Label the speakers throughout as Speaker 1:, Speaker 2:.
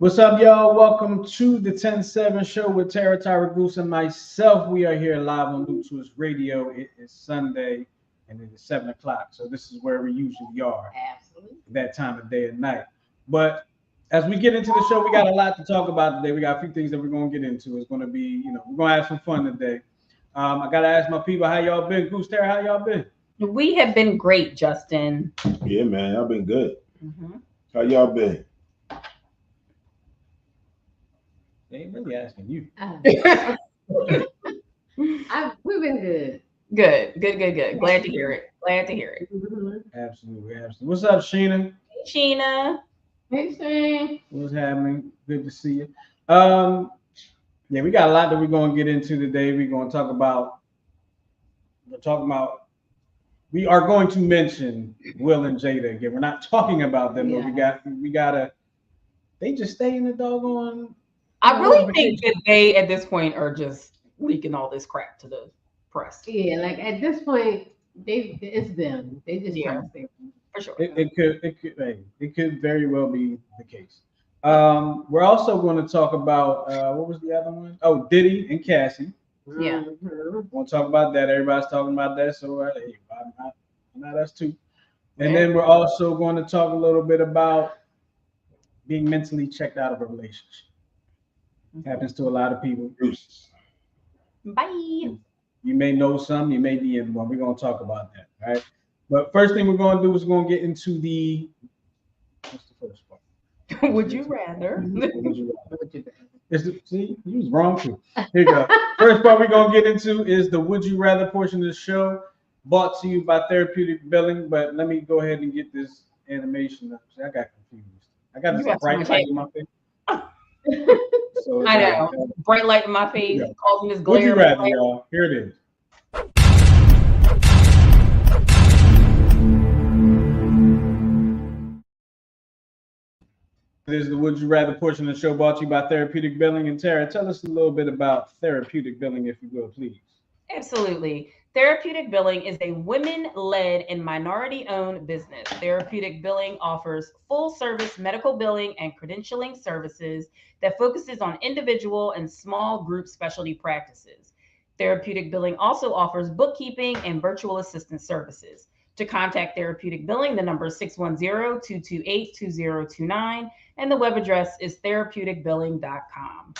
Speaker 1: What's up, y'all? Welcome to the 10-7 show with Tara, Tyra Goose, and myself. We are here live on New Twist Radio. It is Sunday, and it is 7 o'clock. So this is where we usually are.
Speaker 2: Absolutely.
Speaker 1: That time of day and night. But as we get into the show, we got a lot to talk about today. We got a few things that we're going to get into. It's going to be, we're going to have some fun today. I got to ask my people, how y'all been? Goose, Tara, how y'all been?
Speaker 2: We have been great, Justin.
Speaker 3: Yeah, man, I've been good.
Speaker 2: Mm-hmm.
Speaker 3: How y'all been?
Speaker 1: They ain't really asking you.
Speaker 4: We've been good.
Speaker 2: Good. Glad to hear it.
Speaker 1: Absolutely. What's up, Sheena?
Speaker 2: Hey, Sheena.
Speaker 4: Hey, Shane.
Speaker 1: What's happening? Good to see you. Yeah, we got a lot that we're going to get into today. We are going to mention Will and Jada again. We're not talking about them, but we gotta. They just stay in the doggone.
Speaker 2: I really think that they, at this point, are just leaking all this crap to the press.
Speaker 4: Yeah, like at this point, it's them. They just trying to stay.
Speaker 2: For sure.
Speaker 1: It could very well be the case. We're also going to talk about what was the other one? Oh, Diddy and Cassie.
Speaker 2: Yeah.
Speaker 4: Mm-hmm.
Speaker 1: We'll talk about that. Everybody's talking about that, so hey, not us too. And then we're also going to talk a little bit about being mentally checked out of a relationship. Happens to a lot of people.
Speaker 2: Bye.
Speaker 1: You may know some, you may be in one. We're going to talk about that, all right? But first thing we're going to do is we're going to get into what's the first part?
Speaker 2: Would you rather?
Speaker 1: See, you was wrong too. Here you go. First part we're going to get into is the Would You Rather portion of the show, brought to you by Therapeutic Billing. But let me go ahead and get this animation up. See, I got confused. I got this bright light in my face. So,
Speaker 2: I know. Bright light in my face, causing this glare.
Speaker 1: Would you rather, y'all? Here it is. This is the Would You Rather portion of the show brought to you by Therapeutic Billing. And Tara, tell us a little bit about Therapeutic Billing, if you will, please.
Speaker 2: Absolutely. Therapeutic Billing is a women-led and minority-owned business. Therapeutic Billing offers full-service medical billing and credentialing services that focuses on individual and small group specialty practices. Therapeutic Billing also offers bookkeeping and virtual assistant services. To contact Therapeutic Billing, the number is 610-228-2029, and the web address is therapeuticbilling.com.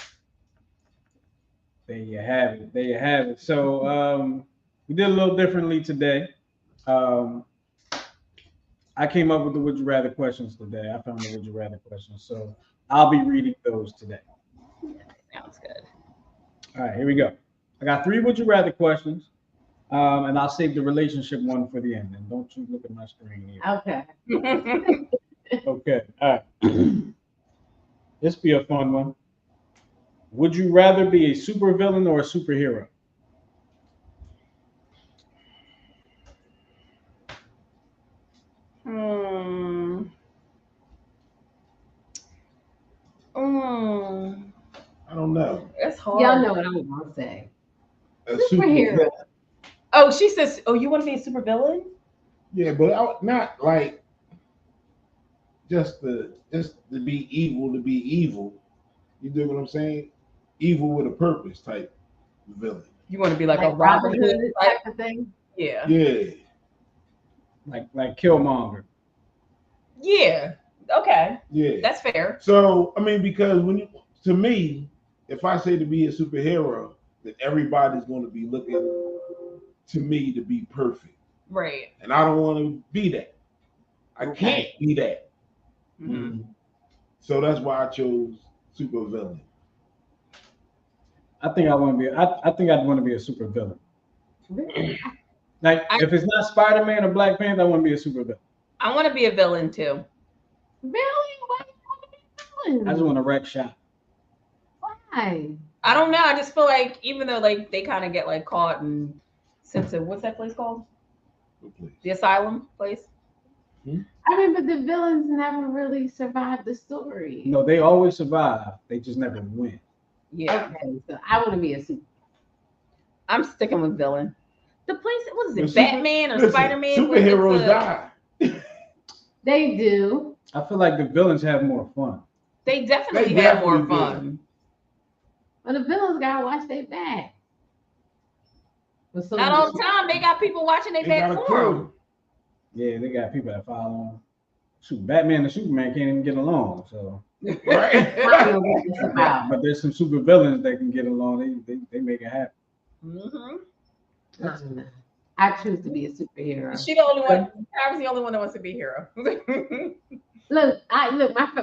Speaker 1: There you have it. So we did a little differently today. I came up with the Would You Rather questions today. I found the Would You Rather questions. So I'll be reading those today.
Speaker 2: Sounds good.
Speaker 1: All right, here we go. I got 3 Would You Rather questions. And I'll save the relationship one for the end. And don't you look at my screen here.
Speaker 4: Okay.
Speaker 1: Okay. All right. This be a fun one. Would you rather be a supervillain or a superhero?
Speaker 3: I don't know.
Speaker 2: That's hard.
Speaker 4: Y'all know what I'm gonna say.
Speaker 3: A
Speaker 4: Superhero.
Speaker 2: Oh, she says, oh, you want to be a supervillain?
Speaker 3: Yeah, but not like just to be evil to be evil. You dig what I'm saying? Evil with a purpose type villain.
Speaker 2: You want to be like a Robin Hood
Speaker 4: type of thing?
Speaker 2: Yeah.
Speaker 3: Yeah.
Speaker 1: Like Killmonger.
Speaker 2: Yeah. Okay.
Speaker 3: Yeah.
Speaker 2: That's fair.
Speaker 3: So I mean, because to me, if I say to be a superhero, then everybody's going to be looking to me to be perfect.
Speaker 2: Right.
Speaker 3: And I don't want to be that. I can't be that.
Speaker 2: Mm-hmm.
Speaker 3: So that's why I chose supervillain.
Speaker 1: I think I'd want to be a supervillain. Like if it's not Spider-Man or Black Panther, I want to be a supervillain.
Speaker 2: I want to be a villain too.
Speaker 4: Really? Why do you want to be a villain?
Speaker 1: I just want to wreck shop.
Speaker 4: Why?
Speaker 2: I don't know. I just feel like even though like they kind of get like caught and sense of what's that place called? The asylum place.
Speaker 4: I mean, but the villains never really survived the story.
Speaker 1: No, they always survive. They just never win.
Speaker 2: Yeah.
Speaker 4: Okay, so I want to be a super.
Speaker 2: I'm sticking with villain. The place, what is it,
Speaker 3: The
Speaker 2: Batman or Spider-Man?
Speaker 3: Superheroes die.
Speaker 4: They do.
Speaker 1: I feel like the villains have more fun.
Speaker 2: They definitely
Speaker 3: They
Speaker 2: have more
Speaker 3: definitely do.
Speaker 2: fun.
Speaker 4: But the villains gotta watch their back. But so
Speaker 2: Not all the time. They got people watching their
Speaker 3: They got
Speaker 2: back
Speaker 3: a
Speaker 2: for them.
Speaker 3: crew.
Speaker 1: Yeah, they got people that follow them. Shoot, Batman and Superman can't even get along. So,
Speaker 3: Right.
Speaker 4: I don't know what this about.
Speaker 1: but there's some super villains that can get along. They make it happen.
Speaker 2: Mm-hmm.
Speaker 4: I don't know. I choose to be a superhero.
Speaker 2: She the only one. I was the only one that wants to be a hero.
Speaker 4: Look,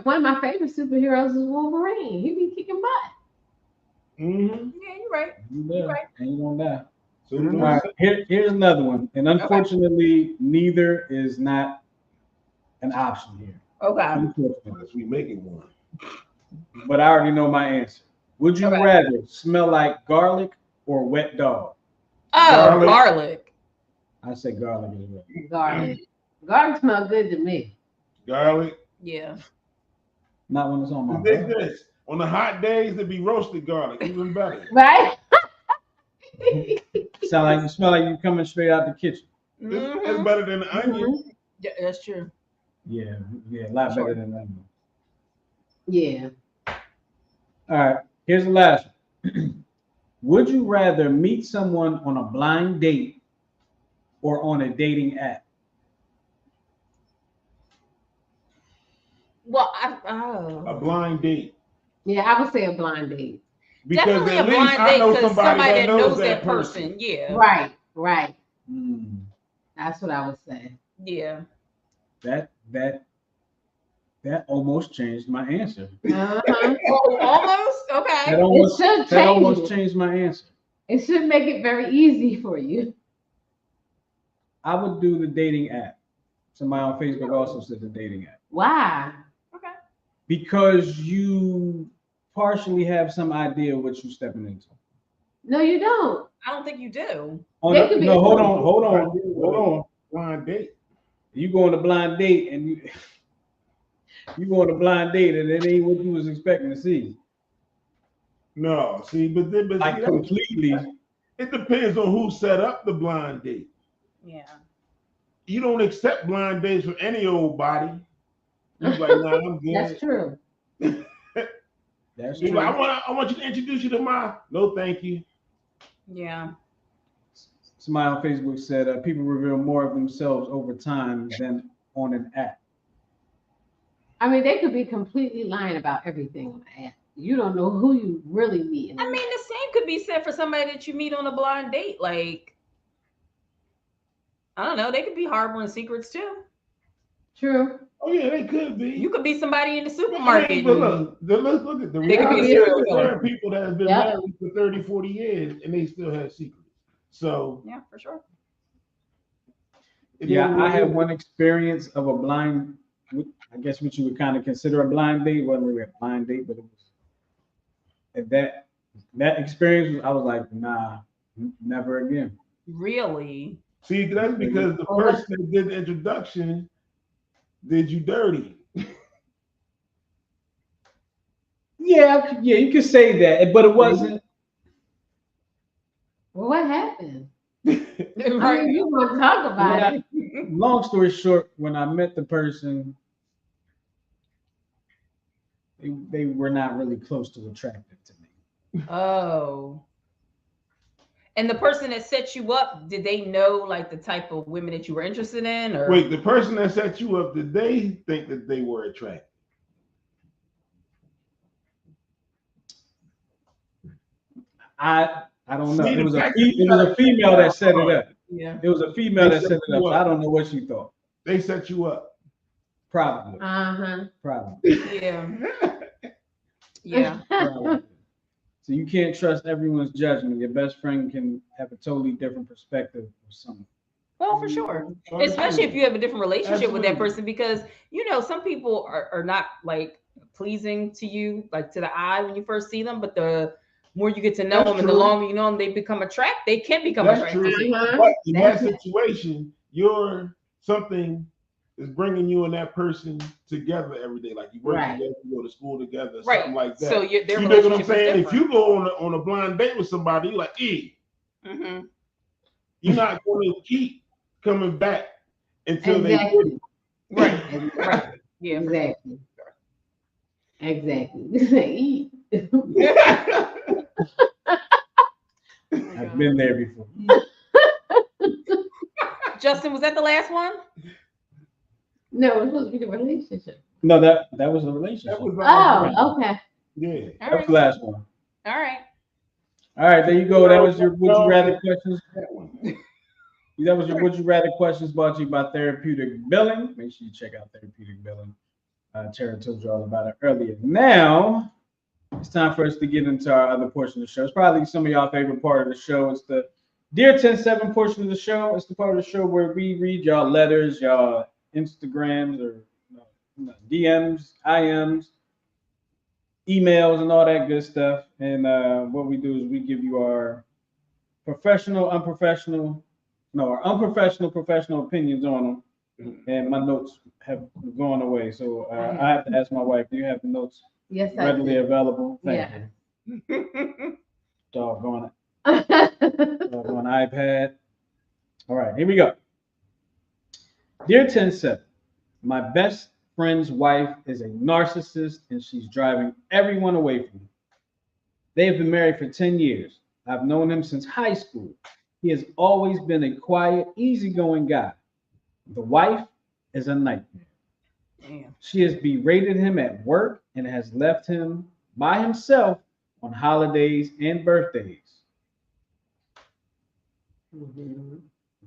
Speaker 4: one of my favorite superheroes is Wolverine. He be kicking butt.
Speaker 3: Mm-hmm.
Speaker 2: Yeah, you're right.
Speaker 1: You
Speaker 2: You're
Speaker 1: there,
Speaker 2: right.
Speaker 1: and you gonna die.
Speaker 3: So
Speaker 1: All right, here's another one, and unfortunately, neither is not an option here.
Speaker 2: Okay.
Speaker 1: Unfortunately.
Speaker 3: unless we making one.
Speaker 1: But I already know my answer. Would you
Speaker 2: Okay.
Speaker 1: rather smell like garlic or wet dog?
Speaker 2: Oh,
Speaker 3: Garlic.
Speaker 2: garlic.
Speaker 1: I say garlic as well.
Speaker 4: Garlic. Garlic smells good to me.
Speaker 3: Garlic.
Speaker 2: Yeah.
Speaker 1: Not when it's on my
Speaker 3: Dig
Speaker 1: butt.
Speaker 3: this. On the hot days, it'd be roasted garlic, even better.
Speaker 4: Right?
Speaker 1: Sound like you smell like you coming straight out the kitchen.
Speaker 3: It's
Speaker 2: Mhm.
Speaker 3: better than the onion.
Speaker 2: Yeah, that's true.
Speaker 1: Yeah, a lot
Speaker 2: Sure.
Speaker 1: better than that.
Speaker 4: Yeah.
Speaker 1: All right, here's the last one. Would you rather meet someone on a blind date or on a dating app?
Speaker 2: Well,
Speaker 3: A blind date.
Speaker 4: Yeah, I would say a blind date.
Speaker 3: Because
Speaker 2: definitely a
Speaker 3: at least
Speaker 2: blind
Speaker 3: I
Speaker 2: date
Speaker 3: know
Speaker 2: because
Speaker 3: somebody that knows
Speaker 2: that person. Yeah.
Speaker 4: Right, right.
Speaker 1: Hmm,
Speaker 4: That's what I would say.
Speaker 2: Yeah.
Speaker 1: that almost changed my answer.
Speaker 4: Uh-huh.
Speaker 2: Oh, almost. Okay.
Speaker 1: That almost,
Speaker 4: should
Speaker 1: that
Speaker 4: change
Speaker 1: almost
Speaker 4: it.
Speaker 1: changed my answer.
Speaker 4: It should make it very easy for you.
Speaker 1: I would do the dating app. Somebody on Facebook also said the dating app.
Speaker 4: Why?
Speaker 2: Okay.
Speaker 1: Because you partially have some idea what you're stepping into.
Speaker 4: No, you don't.
Speaker 2: I don't think you do.
Speaker 4: They could be-
Speaker 1: No, hold on.
Speaker 3: Blind date.
Speaker 1: You go on a blind date and you go on a blind date and it ain't what you was expecting to see.
Speaker 3: No, see, but
Speaker 1: Like
Speaker 3: see,
Speaker 1: completely.
Speaker 3: it depends on who set up the blind date.
Speaker 2: Yeah.
Speaker 3: You don't accept blind dates from any old body. You're like, nah, I'm good.
Speaker 4: That's true.
Speaker 1: That's
Speaker 3: You're
Speaker 1: true.
Speaker 3: like, I want you to introduce you to my. No, thank you.
Speaker 2: Yeah.
Speaker 1: Somebody on Facebook said people reveal more of themselves over time than on an app.
Speaker 4: I mean, they could be completely lying about everything on the app. You don't know who you really meet.
Speaker 2: I mean, the same could be said for somebody that you meet on a blind date. Like, I don't know. They could be harboring secrets too.
Speaker 4: True.
Speaker 3: Oh yeah, they could be.
Speaker 2: You could be somebody in the
Speaker 3: I
Speaker 2: supermarket.
Speaker 3: mean, but look at the
Speaker 2: They could be
Speaker 3: reality.
Speaker 2: a serial killer.
Speaker 3: There are people that have been
Speaker 4: Yeah.
Speaker 3: married for 30, 40 years and they still have secrets. So
Speaker 2: Yeah, for sure.
Speaker 1: Yeah, I had one experience of a blind, I guess what you would kind of consider a blind date. It wasn't really a blind date, but it was. And that experience, I was like, nah, never again.
Speaker 2: Really?
Speaker 3: See, that's because the person that did the introduction did you dirty.
Speaker 1: Yeah, you could say that, but it wasn't.
Speaker 4: Well, what happened? I
Speaker 2: Right.
Speaker 4: mean, you want to talk about it.
Speaker 1: Long story short, when I met the person, they were not really close to attractive to me.
Speaker 2: Oh. And the person that set you up, did they know like the type of women that you were interested in? Or
Speaker 3: Wait, the person that set you up, did they think that they were attractive?
Speaker 1: I don't know.
Speaker 3: See,
Speaker 1: It was
Speaker 3: the
Speaker 1: a
Speaker 3: fact
Speaker 1: female that set it up.
Speaker 2: yeah.
Speaker 1: It was a female
Speaker 3: They
Speaker 1: that
Speaker 3: set
Speaker 1: set it up.
Speaker 3: you
Speaker 1: So
Speaker 3: up.
Speaker 1: I don't know what she thought.
Speaker 3: They set you up.
Speaker 1: Probably.
Speaker 4: Uh-huh.
Speaker 2: Yeah. Yeah.
Speaker 1: Probably. So you can't trust everyone's judgment. Your best friend can have a totally different perspective of something.
Speaker 2: Well, for sure. Especially if you have a different relationship with that
Speaker 3: Absolutely.
Speaker 2: person, because some people are not like pleasing to you, like to the eye when you first see them, but the more you get to know
Speaker 3: That's
Speaker 2: them and the
Speaker 3: true.
Speaker 2: longer you know them, they can become
Speaker 3: That's
Speaker 2: attractive.
Speaker 3: true.
Speaker 4: Uh-huh.
Speaker 3: But in that
Speaker 4: That's-
Speaker 3: situation, something is bringing you and that person together every day. Like you work
Speaker 4: Right.
Speaker 3: together, you go to school together,
Speaker 2: Right.
Speaker 3: something like that.
Speaker 2: So their
Speaker 3: You know what I'm
Speaker 2: relationship is
Speaker 3: saying? If
Speaker 2: different.
Speaker 3: you go on a blind date with somebody, you're like,
Speaker 2: Mhm.
Speaker 3: you're not going to keep coming back until
Speaker 4: Exactly.
Speaker 3: they quit.
Speaker 2: Right. Right. Yeah.
Speaker 4: Exactly. Exactly.
Speaker 1: I've been there before.
Speaker 2: Justin, was that the last one?
Speaker 4: No, it's supposed to be the relationship.
Speaker 1: No, that was a relationship.
Speaker 3: That was
Speaker 4: Oh, okay.
Speaker 3: yeah.
Speaker 2: All
Speaker 1: That was
Speaker 2: right.
Speaker 1: the last one.
Speaker 2: All right.
Speaker 1: All right, there you go. That was your would you rather questions.
Speaker 3: That one.
Speaker 1: That was your would you rather questions brought to you by Therapeutic Billing. Make sure you check out Therapeutic Billing. Tara told you all about it earlier. Now it's time for us to get into our other portion of the show. It's probably some of y'all favorite part of the show. It's the Dear 10-7 portion of the show. It's the part of the show where we read y'all letters, y'all Instagrams or DMs, IMs, emails, and all that good stuff. And what we do is we give you our professional, unprofessional, our unprofessional, professional opinions on them. And my notes have gone away. So I have to ask my wife, do you have the notes
Speaker 4: Yes, I
Speaker 1: readily
Speaker 4: do.
Speaker 1: available? Thank
Speaker 4: Yeah.
Speaker 1: you. Doggone it. Doggone iPad. All right, here we go. Dear 10-7, my best friend's wife is a narcissist and she's driving everyone away from me. They have been married for 10 years. I've known him since high school. He has always been a quiet, easygoing guy. The wife is a nightmare.
Speaker 2: Damn.
Speaker 1: She has berated him at work and has left him by himself on holidays and birthdays.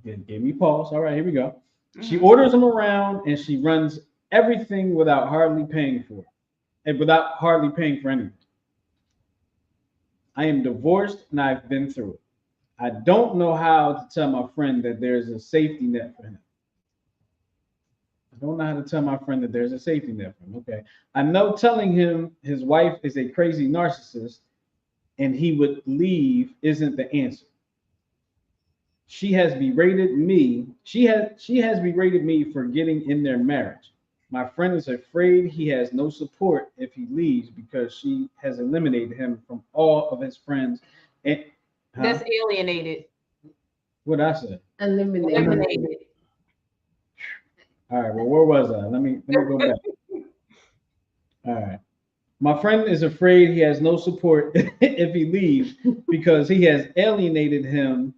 Speaker 1: Gave me pause. All right, here we go. She orders him around and she runs everything without hardly paying for it, and without hardly paying for anything. I am divorced and I've been through it. I don't know how to tell my friend that there's a safety net for him. I don't know how to tell my friend that there's a safety net for him. Okay. I know telling him his wife is a crazy narcissist and he would leave isn't the answer. She has berated me. She has berated me for getting in their marriage. My friend is afraid he has no support if he leaves because she has eliminated him from all of his friends. And
Speaker 2: That's alienated.
Speaker 1: what I said.
Speaker 2: Eliminated.
Speaker 1: All right. Well, where was I? Let me go back. All right. My friend is afraid he has no support if he leaves because he has alienated him.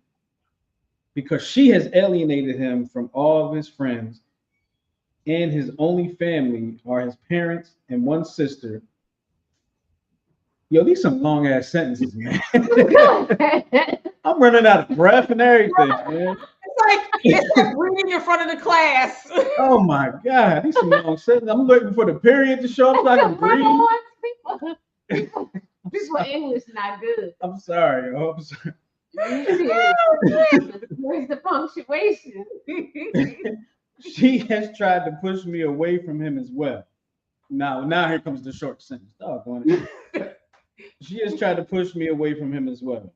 Speaker 1: Because she has alienated him from all of his friends, and his only family are his parents and one sister. Yo, these some long ass sentences, man. I'm running out of breath and everything, man.
Speaker 2: It's like reading in front of the class.
Speaker 1: Oh my god, these some long sentences. I'm looking for the period to show up so I can breathe.
Speaker 4: People English not good.
Speaker 1: I'm sorry. Oh, I'm sorry.
Speaker 4: Where's the punctuation?
Speaker 1: She has tried to push me away from him as well. Now here comes the short sentence. Doggone it. She has tried to push me away from him as well.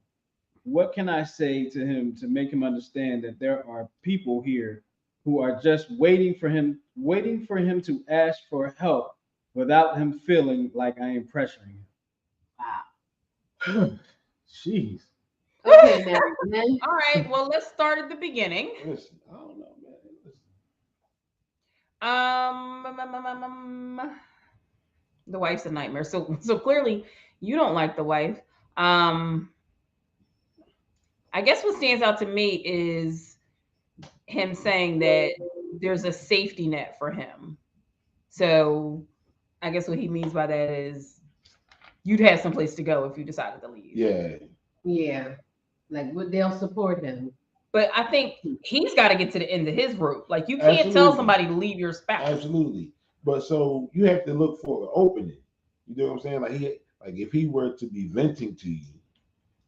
Speaker 1: What can I say to him to make him understand that there are people here who are just waiting for him to ask for help without him feeling like I am pressuring him? Wow. Jeez.
Speaker 4: Okay, now.
Speaker 2: All right. Well, let's start at the beginning.
Speaker 3: Listen, I don't know, man.
Speaker 2: The wife's a nightmare. So clearly you don't like the wife. I guess what stands out to me is him saying that there's a safety net for him. So I guess what he means by that is you'd have someplace to go if you decided to leave.
Speaker 4: Yeah. Like they'll support him.
Speaker 2: But I think he's got to get to the end of his rope. Like you can't tell somebody to leave your spouse.
Speaker 3: Absolutely. But so you have to look for an opening. You know what I'm saying? Like if he were to be venting to you,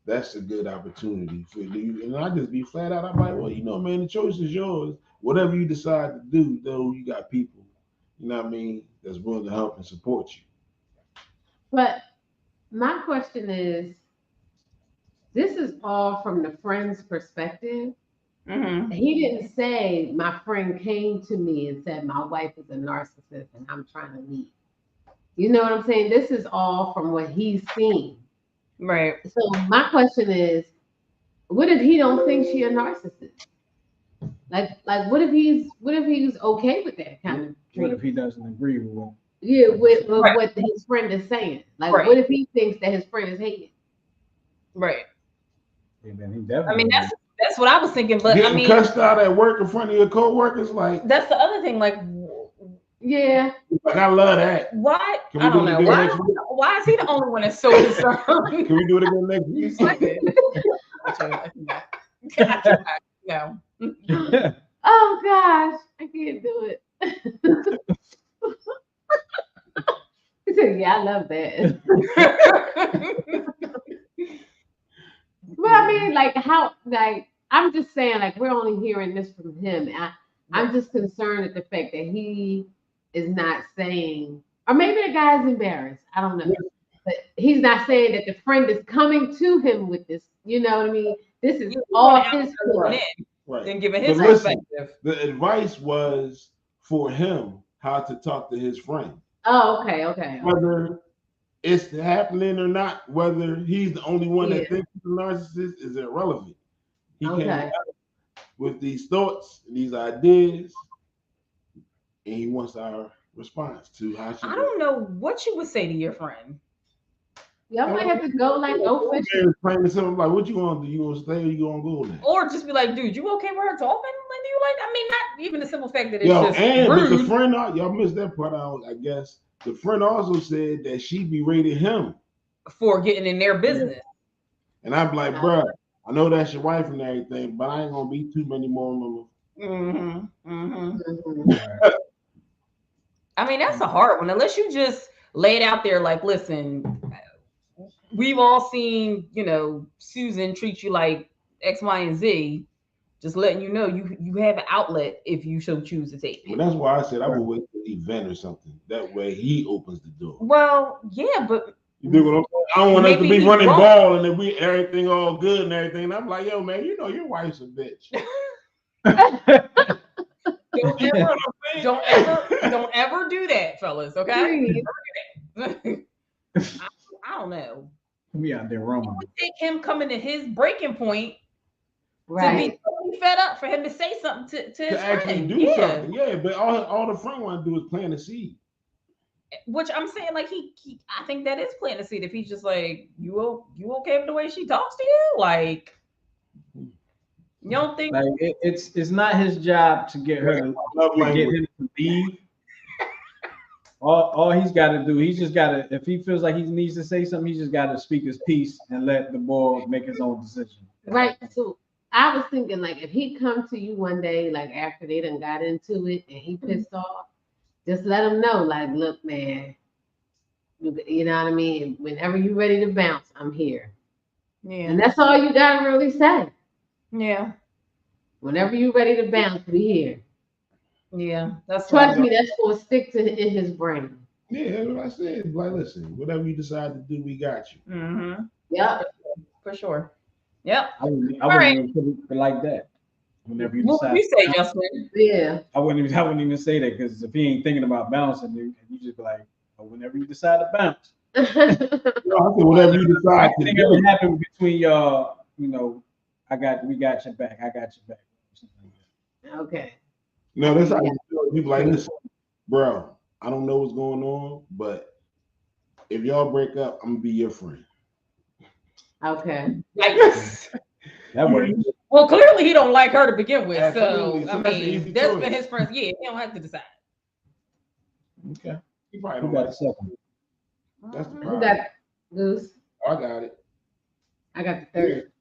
Speaker 3: that's a good opportunity for you. And I just be flat out. I'm like, well, man, the choice is yours. Whatever you decide to do, though, you got people, that's willing to help and support you.
Speaker 4: But my question is, this is all from the friend's perspective.
Speaker 2: Mm-hmm.
Speaker 4: He didn't say my friend came to me and said my wife is a narcissist and I'm trying to leave. You know what I'm saying? This is all from what he's seen.
Speaker 2: Right.
Speaker 4: So my question is, what if he don't think she a narcissist? Like what if he's okay with that kind of treatment?
Speaker 1: What if he doesn't agree with
Speaker 4: with
Speaker 2: Right.
Speaker 4: what his friend is saying. Like,
Speaker 2: Right.
Speaker 4: what if he thinks that his friend is hating?
Speaker 2: Right.
Speaker 1: Yeah, man, he
Speaker 2: I mean,
Speaker 1: definitely.
Speaker 2: that's what I was thinking. But I
Speaker 3: Getting
Speaker 2: mean,
Speaker 3: cussed out at work in front of your coworkers, like
Speaker 2: that's the other thing. Like,
Speaker 4: Yeah.
Speaker 3: I love that.
Speaker 2: why?
Speaker 3: Can
Speaker 2: I
Speaker 3: we do
Speaker 2: don't
Speaker 3: it
Speaker 2: know.
Speaker 3: again next week?
Speaker 2: Why is he the only one that's so concerned?
Speaker 3: Can we do it again next week?
Speaker 2: It's like it. I cannot. No.
Speaker 4: Oh gosh, I can't do it. He said, "Yeah, I love that." But I mean, like, how? Like, I'm just saying, like, we're only hearing this from him. I'm just concerned at the fact that he is not saying, or maybe the guy's embarrassed. I don't know, but he's not saying that the friend is coming to him with this. You know what I mean? This is
Speaker 2: You
Speaker 4: all
Speaker 2: want to
Speaker 4: his
Speaker 2: outside one
Speaker 4: fault.
Speaker 2: in
Speaker 3: Right.
Speaker 2: and giving
Speaker 3: But
Speaker 2: his
Speaker 3: listen,
Speaker 2: perspective.
Speaker 3: the advice was for him how to talk to his friend.
Speaker 4: Oh, okay.
Speaker 3: Whether it's happening or not, whether he's the only one
Speaker 4: Yeah.
Speaker 3: that thinks he's a narcissist is irrelevant. He came
Speaker 4: Okay.
Speaker 3: out with these thoughts, these ideas, and he wants our response to how she.
Speaker 2: I don't know what you would say to your friend.
Speaker 4: Y'all might have to go fishing.
Speaker 3: Playing something like, what you want to do? You want to stay or you gonna go now?
Speaker 2: Or just be like, dude, you okay with her talking? Like, do you like? I mean, not even the simple fact that it's
Speaker 3: Yo,
Speaker 2: just
Speaker 3: and but the
Speaker 2: rude.
Speaker 3: friend, y'all missed that part out, I guess. The friend also said that she berated him.
Speaker 2: For getting in their business.
Speaker 3: And I'm like, bruh, I know that's your wife and everything, but I ain't gonna be too many more.
Speaker 2: I mean, that's a hard one. Unless you just lay it out there like, listen, we've all seen, Susan treat you like X, Y, and Z. Just letting you know you have an outlet if you so choose to take
Speaker 3: Well,
Speaker 2: it.
Speaker 3: that's why I said I would wait for the event or something. That way he opens the door.
Speaker 2: Well, yeah, but
Speaker 3: you do what I'm saying? I don't want us to
Speaker 2: maybe
Speaker 3: be
Speaker 2: he's
Speaker 3: running
Speaker 2: wrong.
Speaker 3: ball and then we everything all good and everything. And I'm like, yo, man, you know your wife's a bitch.
Speaker 2: Don't ever do that, fellas. Okay. I don't know.
Speaker 1: We out there wrong.
Speaker 2: It would take him coming to his breaking point to
Speaker 4: Right.
Speaker 2: be totally fed up for him to say something to his
Speaker 3: To actually
Speaker 2: friend.
Speaker 3: do something. Yeah, but all the friend want to do is plant a seed.
Speaker 2: Which I'm saying, like I think that is planting a seed. If he's just like, you okay with the way she talks to you? Like, you don't think
Speaker 1: like it's not his job to get her to get him to leave. All he's got to do, he's just got to, if he feels like he needs to say something, he's just got to speak his piece and let the boy make his own decision.
Speaker 4: Right. So I was thinking, like, if he come to you one day, like after they done got into it and he pissed off, just let him know, like, look, man, you know what I mean? Whenever you're ready to bounce, I'm here.
Speaker 2: Yeah.
Speaker 4: And that's all you gotta really say.
Speaker 2: Yeah.
Speaker 4: Whenever you're ready to bounce, we here.
Speaker 2: Yeah.
Speaker 4: Trust me, that's gonna stick in his brain.
Speaker 3: Yeah, that's what I said. Like, listen, whatever you decide to do, we got you.
Speaker 2: Mm-hmm.
Speaker 4: Yep.
Speaker 2: For sure. Yep.
Speaker 1: I wouldn't even put it like that. Whenever you
Speaker 2: What
Speaker 1: decide.
Speaker 2: would you say, Justin?
Speaker 4: Yeah.
Speaker 1: I wouldn't even say that, because if he ain't thinking about bouncing, you just be like, oh, whenever you decide to bounce.
Speaker 3: I said, whatever you decide to do.
Speaker 1: Anything happen between y'all, we got your back. I got your back.
Speaker 4: Okay.
Speaker 3: No, that's how you feel. People like, listen, bro, I don't know what's going on, but if y'all break up, I'm gonna be your friend.
Speaker 4: Okay.
Speaker 1: That works.
Speaker 2: Well, clearly he don't like her to begin with.
Speaker 3: Absolutely.
Speaker 2: So
Speaker 3: So
Speaker 2: I
Speaker 3: that's an easy
Speaker 2: mean, that's
Speaker 3: choice.
Speaker 2: been his friends. Yeah, he don't have to decide.
Speaker 3: Okay. You probably
Speaker 1: Who
Speaker 3: don't
Speaker 1: got
Speaker 3: like
Speaker 1: a second?
Speaker 3: That's the
Speaker 4: Who
Speaker 3: problem.
Speaker 4: got Goose?
Speaker 3: I got it.
Speaker 4: I got the third.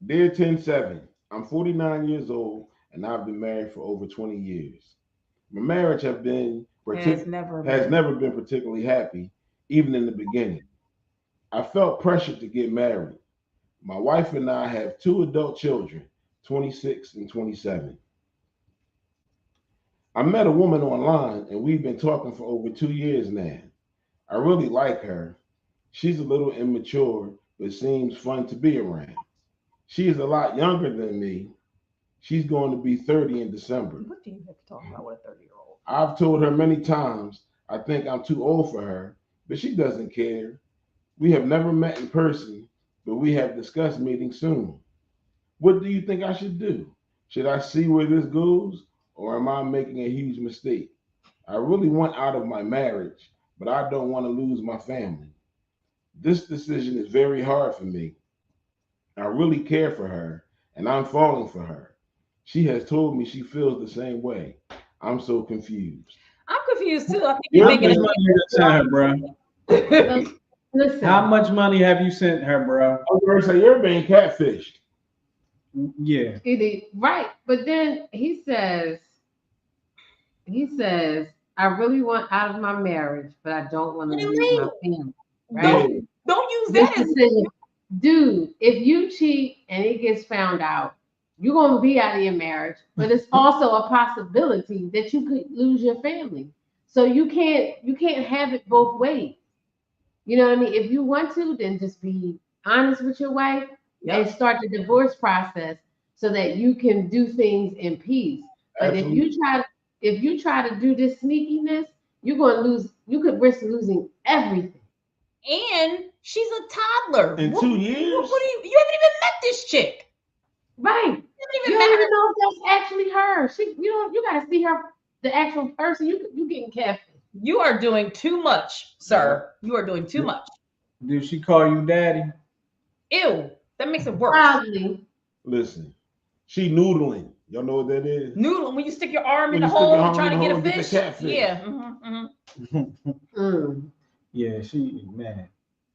Speaker 3: Dear 10-7, I'm 49 years old and I've been married for over 20 years. My marriage has never been particularly happy, even in the beginning. I felt pressured to get married. My wife and I have 2 adult children, 26 and 27. I met a woman online and we've been talking for over 2 years now. I really like her. She's a little immature, but seems fun to be around. She is a lot younger than me. She's going to be 30 in December.
Speaker 2: What do you have to talk about with a 30-year-old?
Speaker 3: I've told her many times I think I'm too old for her, but she doesn't care. We have never met in person, but we have discussed meeting soon. What do you think I should do? Should I see where this goes, or am I making a huge mistake? I really want out of my marriage, but I don't want to lose my family. This decision is very hard for me. I really care for her, and I'm falling for her. She has told me she feels the same way. I'm so confused.
Speaker 2: I'm confused too. I think
Speaker 3: Yeah,
Speaker 2: you're
Speaker 1: How
Speaker 2: making
Speaker 1: much
Speaker 2: a
Speaker 1: money you sent her, bro?
Speaker 4: Listen,
Speaker 1: How much money have you sent her, bro?
Speaker 3: I was going to say, you're being catfished.
Speaker 1: Yeah.
Speaker 4: right, but then he says, I really want out of my marriage, but I don't want to lose my family. Right?
Speaker 2: Don't use
Speaker 4: This
Speaker 2: that as
Speaker 4: decision, dude, if you cheat and it gets found out, you're gonna be out of your marriage, but it's also a possibility that you could lose your family. So you can't have it both ways. You know what I mean? If you want to, then just be honest with your wife and start the divorce process so that you can do things in peace. But
Speaker 3: Absolutely.
Speaker 4: if you try to do this sneakiness, you're gonna lose. You could risk losing everything.
Speaker 2: And she's a toddler.
Speaker 3: In
Speaker 2: What,
Speaker 3: 2 years?
Speaker 2: you haven't even met this chick.
Speaker 4: Right.
Speaker 2: You haven't
Speaker 4: You
Speaker 2: even met
Speaker 4: don't
Speaker 2: her.
Speaker 4: even know if that's actually her. You gotta see her, the actual person. You getting catfish.
Speaker 2: You are doing too much, sir. You are doing too much.
Speaker 1: Did she call you daddy?
Speaker 2: Ew. That makes it worse.
Speaker 4: Probably.
Speaker 3: Listen, she noodling. Y'all know what that is?
Speaker 2: Noodle, when you stick your arm in
Speaker 3: When
Speaker 2: the
Speaker 3: you stick your
Speaker 2: hole
Speaker 3: arm
Speaker 2: trying
Speaker 3: in
Speaker 2: to
Speaker 3: the
Speaker 2: get
Speaker 3: hole
Speaker 2: a
Speaker 3: and get the
Speaker 2: fish.
Speaker 3: catfish.
Speaker 2: Yeah.
Speaker 4: Mm.
Speaker 1: Yeah, she man.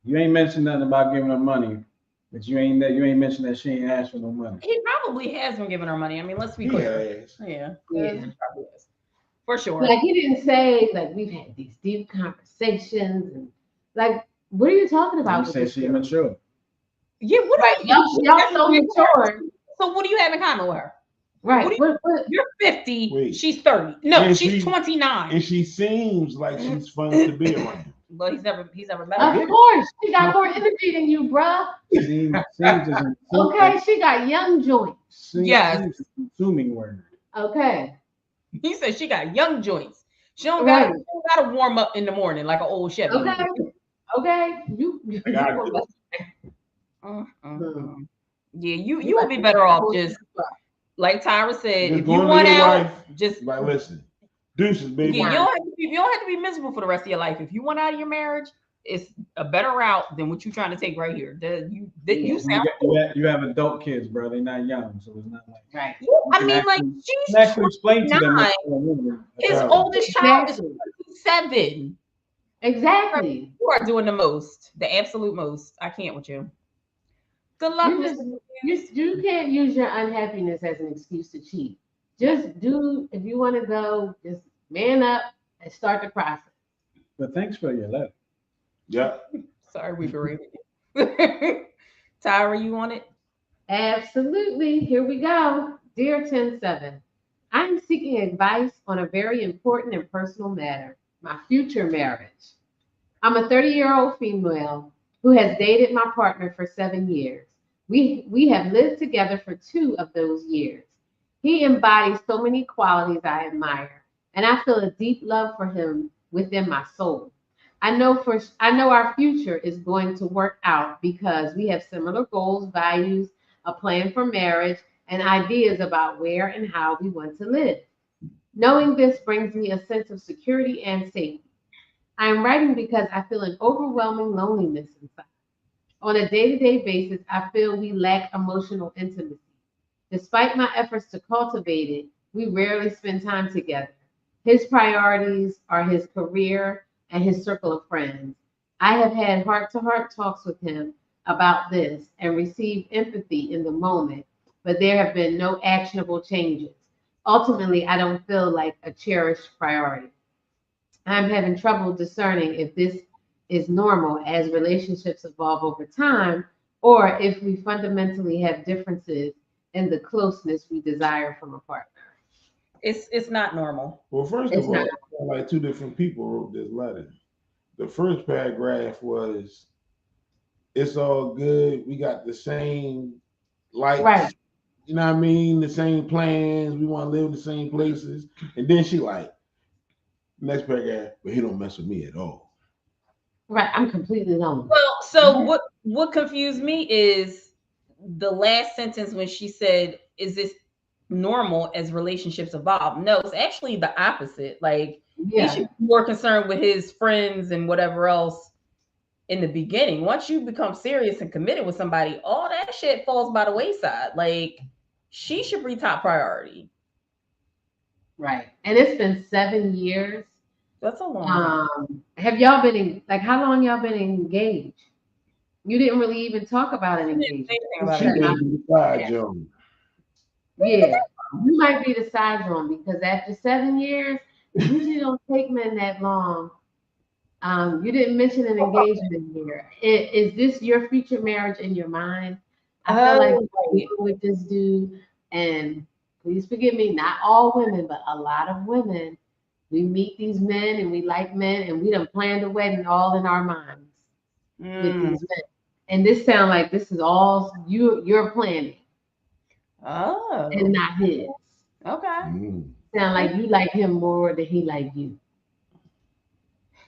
Speaker 1: You ain't mentioned nothing about giving her money, but you ain't mentioned that she ain't asked for no money.
Speaker 2: He probably has been giving her money. I mean, let's be
Speaker 3: He
Speaker 2: clear.
Speaker 3: has.
Speaker 2: Yeah.
Speaker 4: Yeah.
Speaker 2: He probably is. For sure.
Speaker 4: Like he didn't say like we've had these deep conversations and like what are you talking about?
Speaker 1: You
Speaker 4: with
Speaker 1: said
Speaker 4: this
Speaker 1: she
Speaker 4: girl?
Speaker 1: mature.
Speaker 2: Yeah, what
Speaker 4: Right.
Speaker 2: are
Speaker 4: Y'all so mature.
Speaker 2: So what do you have in common with her?
Speaker 4: Right.
Speaker 2: What You're 50,
Speaker 3: Wait.
Speaker 2: she's 30. No,
Speaker 3: And
Speaker 2: she's
Speaker 3: she-
Speaker 2: 29.
Speaker 3: And she seems like she's fun to be around.
Speaker 2: But he's never met her.
Speaker 4: Of course, she got more energy than you, bruh.
Speaker 1: Seems is
Speaker 4: Okay, she got young joints.
Speaker 2: Yes.
Speaker 1: Seems an assuming word.
Speaker 4: Okay.
Speaker 2: He said she got young joints. She don't
Speaker 4: Right.
Speaker 2: gotta warm up in the morning like an old Chevy.
Speaker 4: Okay. Okay. You
Speaker 3: I got it.
Speaker 2: Yeah, you would be better off just like Tyra said.
Speaker 3: Just
Speaker 2: If
Speaker 3: going
Speaker 2: you
Speaker 3: to
Speaker 2: want
Speaker 3: your
Speaker 2: out,
Speaker 3: wife,
Speaker 2: just
Speaker 3: like, listen, deuces, baby.
Speaker 2: yeah, you don't have to be miserable for the rest of your life. If you want out of your marriage, it's a better route than what you're trying to take right here. You sound
Speaker 1: You have adult kids, bro. They're not young, so it's not like
Speaker 4: right.
Speaker 2: I mean, like
Speaker 1: you
Speaker 2: she's
Speaker 1: can actually explain to them.
Speaker 2: 29. His oldest child is 7.
Speaker 4: Exactly.
Speaker 2: You are doing the most, the absolute most. I can't with you. Good luck,
Speaker 4: You can't use your unhappiness as an excuse to cheat. Just do if you want to go, just man up and start the process.
Speaker 1: But thanks for your letter.
Speaker 3: Yeah.
Speaker 2: Sorry, we berated you. Tyra, you want it?
Speaker 4: Absolutely. Here we go. Dear 107, I am seeking advice on a very important and personal matter, my future marriage. I'm a 30-year-old female who has dated my partner for 7 years. We have lived together for 2 of those years. He embodies so many qualities I admire, and I feel a deep love for him within my soul. I know our future is going to work out because we have similar goals, values, a plan for marriage, and ideas about where and how we want to live. Knowing this brings me a sense of security and safety. I am writing because I feel an overwhelming loneliness inside. On a day to day basis, I feel we lack emotional intimacy. Despite my efforts to cultivate it, we rarely spend time together. His priorities are his career and his circle of friends. I have had heart to heart talks with him about this and received empathy in the moment, but there have been no actionable changes. Ultimately, I don't feel like a cherished priority. I'm having trouble discerning if this is normal as relationships evolve over time or if we fundamentally have differences in the closeness we desire from a partner.
Speaker 2: It's not normal.
Speaker 3: Well, first
Speaker 4: It's
Speaker 3: of all,
Speaker 4: not.
Speaker 3: like 2 different people wrote this letter. The first paragraph was, "It's all good. We got the same likes.
Speaker 4: Right.
Speaker 3: You know what I mean? The same plans. We want to live in the same places." And then she like, next paragraph, "But he don't mess with me at all."
Speaker 4: Right. I'm completely alone.
Speaker 2: Well, so what confused me is the last sentence when she said, "Is this normal as relationships evolve?" No, it's actually the opposite. Like He should be more concerned with his friends and whatever else in the beginning. Once you become serious and committed with somebody, all that shit falls by the wayside. Like, she should be top priority.
Speaker 4: Right. And it's been 7 years.
Speaker 2: That's a long time.
Speaker 4: Have y'all been how long y'all been engaged? You didn't really even talk about an engagement.
Speaker 3: She may be the side joke.
Speaker 4: Yeah. You might be the side joint because after 7 years, it usually don't take men that long. You didn't mention an engagement here. Is this your future marriage in your mind? I feel like you're with this dude, and please forgive me, not all women, but a lot of women, we meet these men and we like men, and we done planned a wedding all in our minds with these men. And this sounds like this is all you're planning.
Speaker 2: Oh.
Speaker 4: And not his.
Speaker 2: Okay.
Speaker 4: Sound like you like him more than he like you.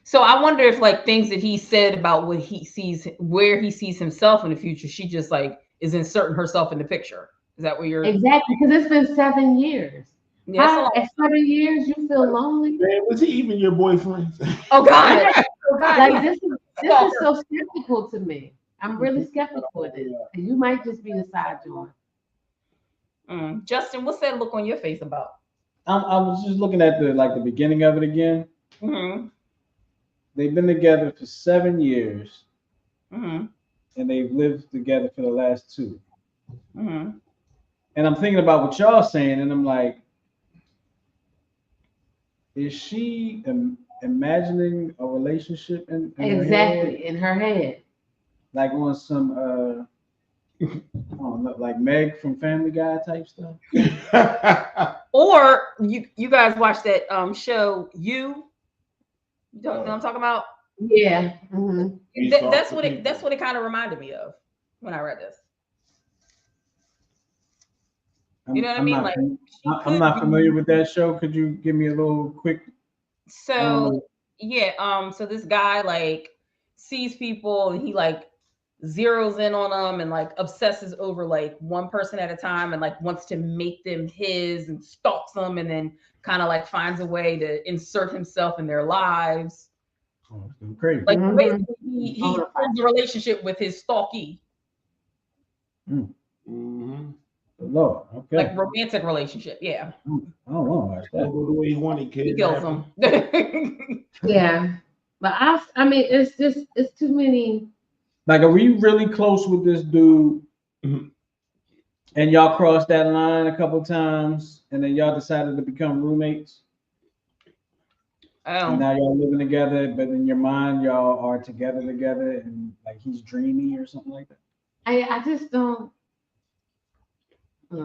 Speaker 2: So I wonder if like things that he said about what he sees, where he sees himself in the future, she just like is inserting herself in the picture. Is that what you're
Speaker 4: exactly? Because it's been 7 years.
Speaker 2: Yeah,
Speaker 4: at 7 years you feel lonely?
Speaker 3: Man, was he even your boyfriend?
Speaker 2: Oh God!
Speaker 4: Like this is so skeptical to me. I'm really skeptical of this. You might just be the side joint.
Speaker 2: Justin, what's that look on your face about?
Speaker 1: I was just looking at the beginning of it again.
Speaker 2: Mm-hmm.
Speaker 1: They've been together for 7 years,
Speaker 2: mm-hmm.
Speaker 1: and they've lived together for the last 2.
Speaker 2: Mm-hmm.
Speaker 1: And I'm thinking about what y'all saying, and I'm like, is she imagining a relationship in
Speaker 4: exactly in her head,
Speaker 1: like on some like Meg from Family Guy type stuff?
Speaker 2: Or you guys watch that show You know what I'm talking about?
Speaker 4: Yeah. Mm-hmm.
Speaker 2: That's what it kind of reminded me of when I read this. You know what I mean?
Speaker 1: I'm not familiar with that show. Could you give me a little quick?
Speaker 2: So so this guy like sees people and he like zeroes in on them and like obsesses over like one person at a time and like wants to make them his and stalks them and then kind of like finds a way to insert himself in their lives.
Speaker 1: Oh, crazy.
Speaker 2: Like basically he forms a relationship with his stalkee.
Speaker 3: Mm-hmm.
Speaker 1: Lord, okay.
Speaker 2: Like romantic relationship, yeah.
Speaker 1: I don't know.
Speaker 3: The way he wanted kids.
Speaker 2: He kills them.
Speaker 4: Yeah, but I mean, it's too many.
Speaker 1: Like, are we really close with this dude?
Speaker 3: Mm-hmm.
Speaker 1: And y'all crossed that line a couple times, and then y'all decided to become roommates. And now y'all living together, but in your mind y'all are together, and like he's dreamy or something like that.
Speaker 4: I just don't.
Speaker 1: I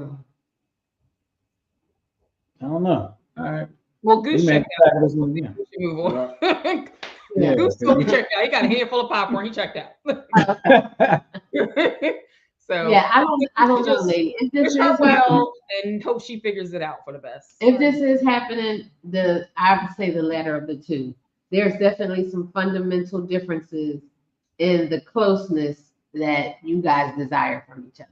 Speaker 1: don't know. All right.
Speaker 2: Well, Goose checked out.
Speaker 1: Yeah.
Speaker 2: Move on.
Speaker 1: Yeah.
Speaker 2: Goose told me checked out. He got a handful of popcorn. He checked out. So
Speaker 4: yeah, I don't know, lady. If this is
Speaker 2: well, and hope she figures it out for the best.
Speaker 4: If this is happening, I would say the latter of the two. There's definitely some fundamental differences in the closeness that you guys desire from each other.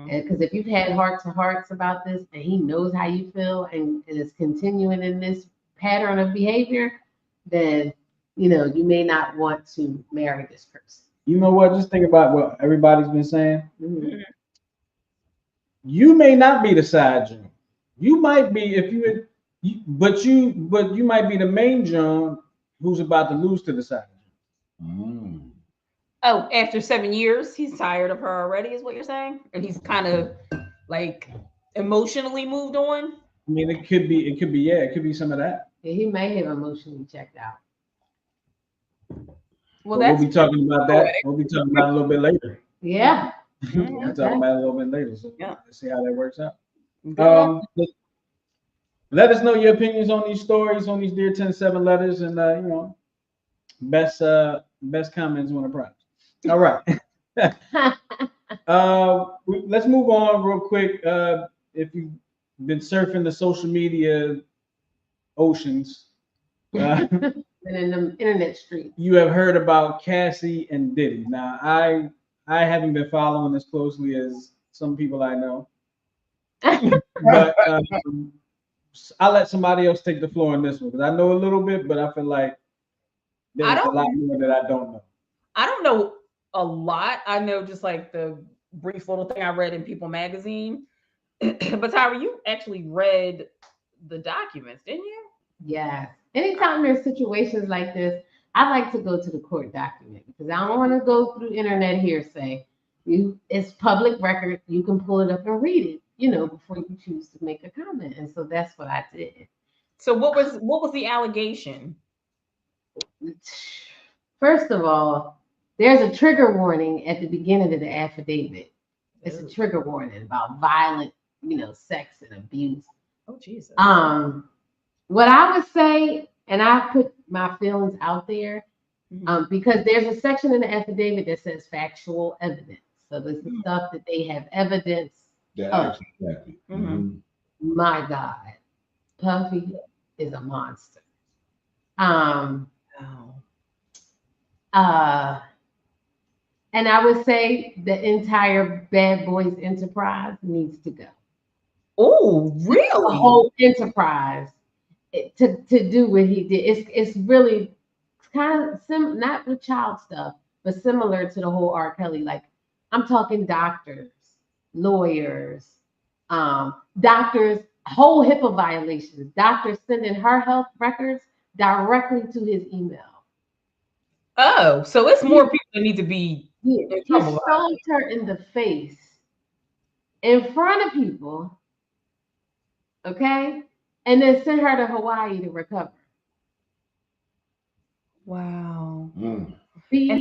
Speaker 4: Because if you've had heart to hearts about this and he knows how you feel and is continuing in this pattern of behavior, then you may not want to marry this person.
Speaker 1: You know what? Just think about what everybody's been saying.
Speaker 4: Mm-hmm.
Speaker 1: You may not be the side John. You might be but you might be the main John who's about to lose to the side John.
Speaker 2: Oh, after 7 years, he's tired of her already, is what you're saying? And he's kind of like emotionally moved on.
Speaker 1: I mean, it could be some of that.
Speaker 4: Yeah, he may have emotionally checked out.
Speaker 2: Well,
Speaker 1: we'll be talking about that. We'll be talking about it a little bit later.
Speaker 4: Yeah.
Speaker 1: We'll talk about it a little bit later. So let's see how that works out. Let us know your opinions on these stories, on these Dear 10-7 letters, and best comments on the prize. All right. Let's move on real quick. If you've been surfing the social media oceans,
Speaker 4: and in the internet street,
Speaker 1: you have heard about Cassie and Diddy. Now, I haven't been following as closely as some people I know, but I'll let somebody else take the floor on this one because I know a little bit, but I feel like
Speaker 2: I
Speaker 1: there's a
Speaker 2: don't
Speaker 1: lot more that I don't know.
Speaker 2: I don't know a lot. I know just like the brief little thing I read in People magazine. But Tyra, you actually read the documents, didn't you?
Speaker 4: Yes. Anytime there's situations like this, I like to go to the court document because I don't want to go through internet hearsay. It's public record. You can pull it up and read it, before you choose to make a comment. And so that's what I did.
Speaker 2: So what was the allegation?
Speaker 4: First of all, there's a trigger warning at the beginning of the affidavit. It's a trigger warning about violent, sex and abuse.
Speaker 2: Oh Jesus.
Speaker 4: What I would say, and I put my feelings out there, because there's a section in the affidavit that says factual evidence. So this is stuff that they have evidence of.
Speaker 3: Exactly.
Speaker 4: My God, Puffy is a monster. And I would say the entire Bad Boys enterprise needs to go.
Speaker 2: Oh, really?
Speaker 4: The whole enterprise to do what he did. It's really kind of not with child stuff, but similar to the whole R. Kelly. Like I'm talking doctors, lawyers, doctors, whole HIPAA violations, doctors sending her health records directly to his email.
Speaker 2: Oh, so it's more people that need to be.
Speaker 4: He stomped her in the face in front of people, okay, and then sent her to Hawaii to recover.
Speaker 2: Wow. And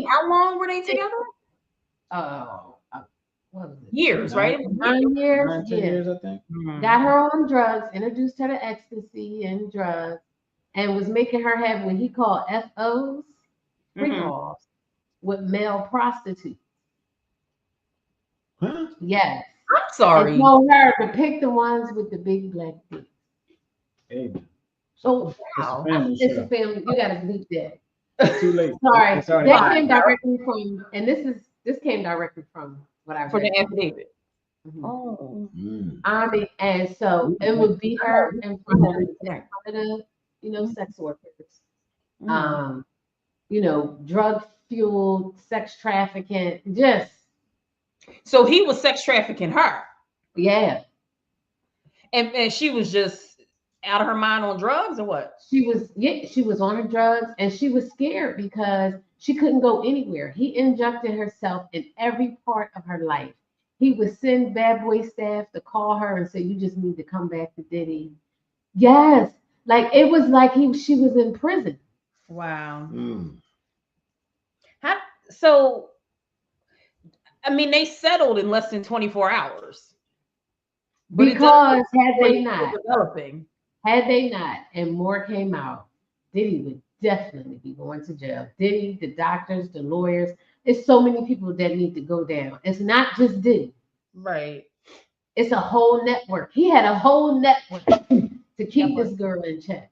Speaker 2: how long were they together?
Speaker 4: What was it?
Speaker 2: Years, right?
Speaker 4: 9 years.
Speaker 1: 9, 10 years, I think.
Speaker 4: Got her on drugs, introduced her to ecstasy and drugs, and was making her have what he called FOs, free calls, with male prostitutes.
Speaker 3: Huh?
Speaker 4: Yes.
Speaker 2: I'm sorry.
Speaker 4: And told her to pick the ones with the big black dicks.
Speaker 1: Hey,
Speaker 4: Oh,
Speaker 2: wow.
Speaker 4: It's a family. You gotta bleep that.
Speaker 1: it's too late.
Speaker 4: Sorry.
Speaker 1: It's already
Speaker 4: That came directly from, and this came directly from what I read.
Speaker 2: For the affidavit.
Speaker 4: Oh. I mean, and so it would be her in front of the, sex workers. Drug fueled sex trafficking, just.
Speaker 2: So he was sex trafficking her.
Speaker 4: Yeah.
Speaker 2: And she was just out of her mind on drugs or what?
Speaker 4: She was on her drugs and she was scared because she couldn't go anywhere. He injected herself in every part of her life. He would send Bad Boy staff to call her and say, "You just need to come back to Diddy." Yes. Like it was like she was in prison.
Speaker 2: Wow. So I mean, they settled in less than 24 hours.
Speaker 4: But because had they not, and more came out, Diddy would definitely be going to jail. Diddy, the doctors, the lawyers. It's so many people that need to go down. It's not just Diddy.
Speaker 2: Right.
Speaker 4: It's a whole network. He had a whole network to keep this girl in check.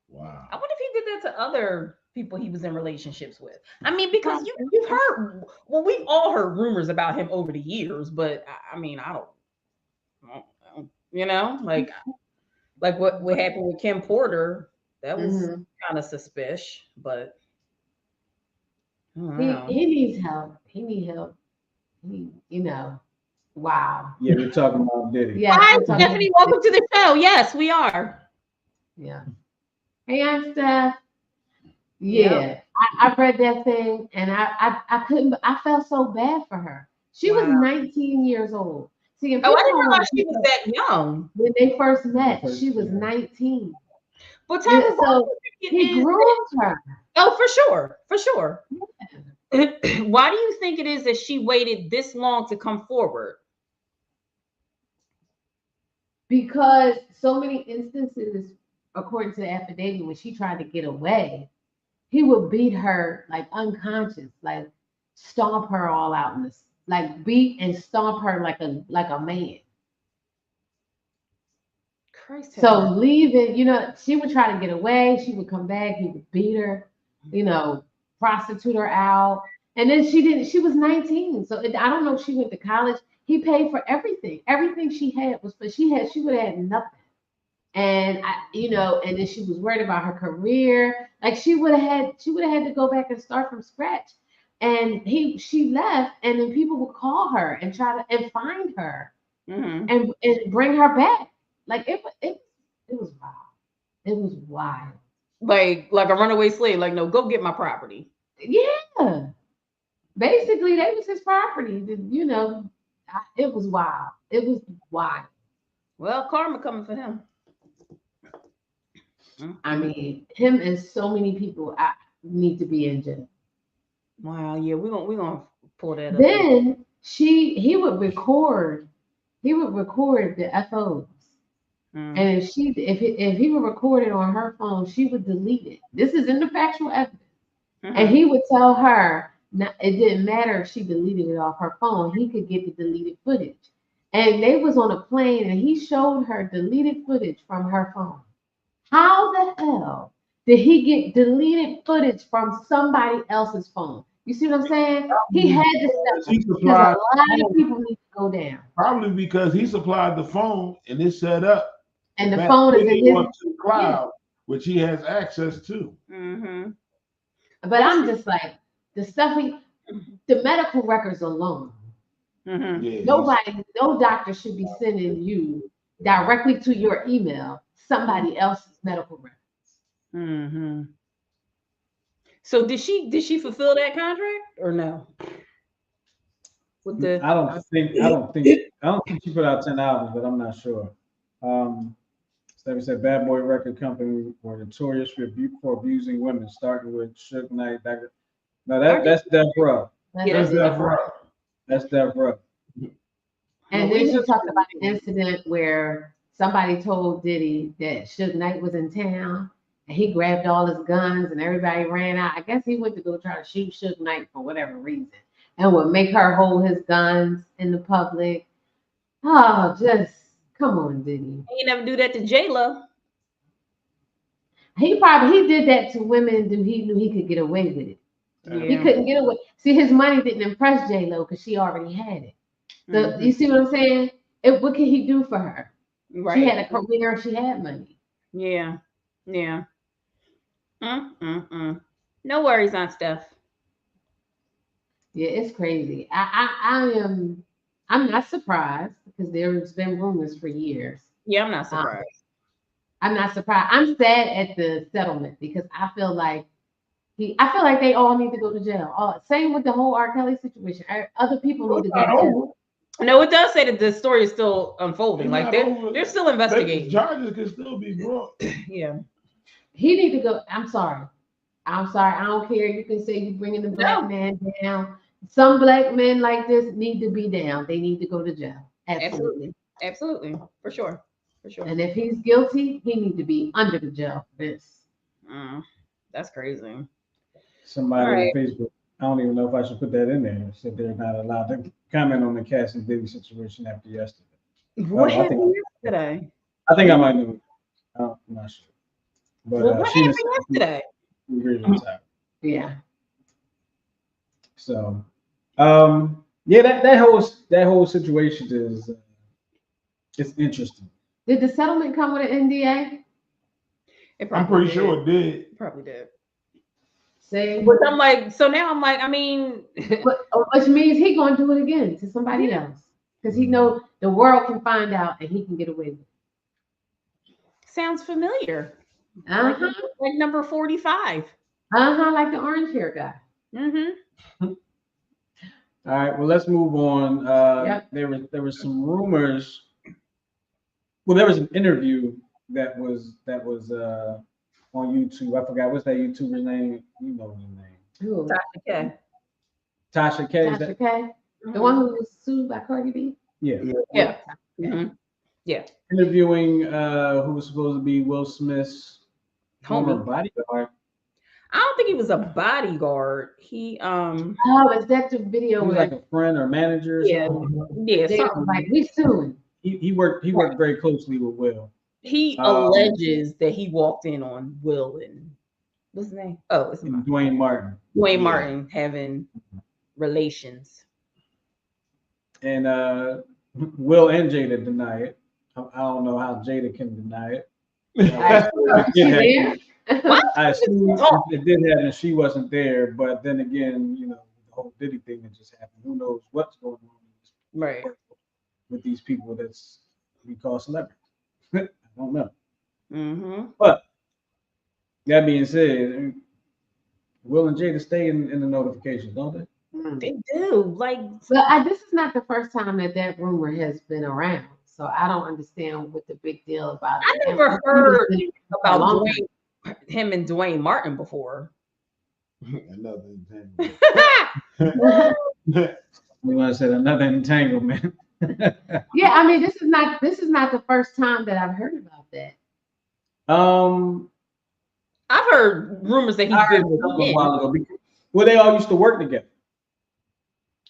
Speaker 3: Wow.
Speaker 2: I wonder if he did that to other people he was in relationships with. I mean, because you've heard, well, we've all heard rumors about him over the years, but I mean, I don't like what happened with Kim Porter, that was kind of suspicious, but
Speaker 4: he needs help. He needs help. Wow.
Speaker 1: Yeah, we're talking about Diddy.
Speaker 4: Yeah,
Speaker 2: hi, Stephanie. Welcome to the show. Yes, we are.
Speaker 4: Yeah. Hey, I'm Steph. Yeah, I read that thing and I couldn't. I felt so bad for her. She was 19 years old. See,
Speaker 2: I didn't realize she was that young.
Speaker 4: When they first met, she was 19.
Speaker 2: But
Speaker 4: so he groomed her.
Speaker 2: Oh, for sure. Yeah. Why do you think it is that she waited this long to come forward?
Speaker 4: Because so many instances, according to the affidavit, when she tried to get away, he would beat her like unconscious, like stomp her all out in this, like beat and stomp her like a man.
Speaker 2: Christ.
Speaker 4: So leaving, she would try to get away. She would come back. He would beat her, prostitute her out. And then she was 19. So I don't know if she went to college. He paid for everything. Everything she had was, but she would have had nothing. And and then she was worried about her career. Like she would have had to go back and start from scratch. And she left, and then people would call her and try to and find her and bring her back. Like it was wild. It was wild.
Speaker 2: Like a runaway slave. Like, no, go get my property.
Speaker 4: Yeah. Basically, they was his property. It was wild. It was wild.
Speaker 2: Well, karma coming for him.
Speaker 4: I mean, him and so many people need to be in jail.
Speaker 2: Wow, yeah, we're gonna pull that up.
Speaker 4: Then he would record the FOs. And if he would record it on her phone, she would delete it. This is in the factual evidence. And he would tell her it didn't matter if she deleted it off her phone. He could get the deleted footage. And they was on a plane, and he showed her deleted footage from her phone. How the hell did he get deleted footage from somebody else's phone? You see what I'm saying? He had to step up because a lot of people need to go down.
Speaker 3: Probably because he supplied the phone and it's set up.
Speaker 4: And the phone is in his
Speaker 3: cloud, which he has access to.
Speaker 4: But I'm just like, the medical records alone.
Speaker 3: Yeah,
Speaker 4: no doctor should be sending you directly to your email somebody else's medical records.
Speaker 2: So did she fulfill that contract or no?
Speaker 1: I don't think she put out 10 albums, but I'm not sure. So we said Bad Boy Record Company were notorious for abusing women, starting with Suge Knight. No, that's Death Row.
Speaker 3: That's Death Row.
Speaker 1: That's Death Row.
Speaker 4: And then she talked about an incident where somebody told Diddy that Suge Knight was in town, and he grabbed all his guns and everybody ran out. I guess he went to go try to shoot Suge Knight for whatever reason, and would make her hold his guns in the public. Oh, just come on, Diddy.
Speaker 2: He never do that to Jada.
Speaker 4: He did that to women who he knew he could get away with it. Yeah. He couldn't get away. See, his money didn't impress J-Lo because she already had it. So you see what I'm saying? What can he do for her? Right. She had a career. She had money.
Speaker 2: Yeah. Yeah. No worries on Steph.
Speaker 4: Yeah, it's crazy. I'm not surprised because there's been rumors for years.
Speaker 2: Yeah, I'm not surprised.
Speaker 4: I'm not surprised. I'm sad at the settlement because I feel like they all need to go to jail. Same with the whole R. Kelly situation. Other people need to go to jail.
Speaker 2: No, it does say that the story is still unfolding. Like they're still investigating.
Speaker 3: Charges can still be brought.
Speaker 2: Yeah.
Speaker 4: He need to go. I'm sorry. I don't care. You can say you're bringing the black man down. Some black men like this need to be down. They need to go to jail.
Speaker 2: Absolutely. For sure.
Speaker 4: And if he's guilty, he need to be under the jail for this.
Speaker 2: That's crazy.
Speaker 1: Somebody on Facebook, I don't even know if I should put that in there, said they're not allowed to comment on the Cassie Diddy situation after yesterday.
Speaker 2: What happened yesterday?
Speaker 1: I think I might know. I'm not sure. But
Speaker 2: what happened yesterday?
Speaker 4: Yeah.
Speaker 1: So, that whole situation is it's interesting.
Speaker 4: Did the settlement come with an NDA?
Speaker 3: I'm pretty sure it did.
Speaker 2: It probably did.
Speaker 4: See,
Speaker 2: but I mean,
Speaker 4: which means he's gonna do it again to somebody else because he know the world can find out and he can get away with it.
Speaker 2: Sounds familiar. Like number 45.
Speaker 4: Like the orange hair guy.
Speaker 1: All right, well, let's move on. There was some rumors. Well, there was an interview that was on YouTube. I forgot what's that YouTuber's name. You know his name.
Speaker 4: Who?
Speaker 2: Tasha K.
Speaker 4: Tasha K. The one who was sued by Cardi B.
Speaker 1: Yeah.
Speaker 2: Yeah.
Speaker 1: Interviewing who was supposed to be Will Smith's former bodyguard.
Speaker 2: I don't think he was a bodyguard. He
Speaker 4: is that the video?
Speaker 1: He was like a friend or manager.
Speaker 2: Yeah.
Speaker 4: Like we suing.
Speaker 1: He worked very closely with Will.
Speaker 2: He alleges that he walked in on Will and what's his name? Oh, it's
Speaker 1: Duane Martin.
Speaker 2: Duane Martin having relations.
Speaker 1: And Will and Jada deny it. I don't know how Jada can deny it. It
Speaker 4: She
Speaker 1: did
Speaker 4: there?
Speaker 1: happen. I assume it did happen. She wasn't there, but then again, the whole Diddy thing that just happened. Who knows what's going on
Speaker 2: Right.
Speaker 1: with these people that's we call celebrities? I don't know.
Speaker 2: Mm-hmm.
Speaker 1: But that being said, Will and Jada stay in the notifications, don't they?
Speaker 2: They do. Like,
Speaker 4: But this is not the first time that rumor has been around. So I don't understand what the big deal about
Speaker 2: I
Speaker 4: it.
Speaker 2: never heard about
Speaker 4: long
Speaker 2: him and Duane Martin before.
Speaker 3: Another
Speaker 1: We want to say another entanglement.
Speaker 4: Yeah, I mean, this is not the first time that I've heard about that.
Speaker 2: I've heard rumors that
Speaker 1: I heard
Speaker 2: he's
Speaker 1: it a while ago. Well, they all used to work together.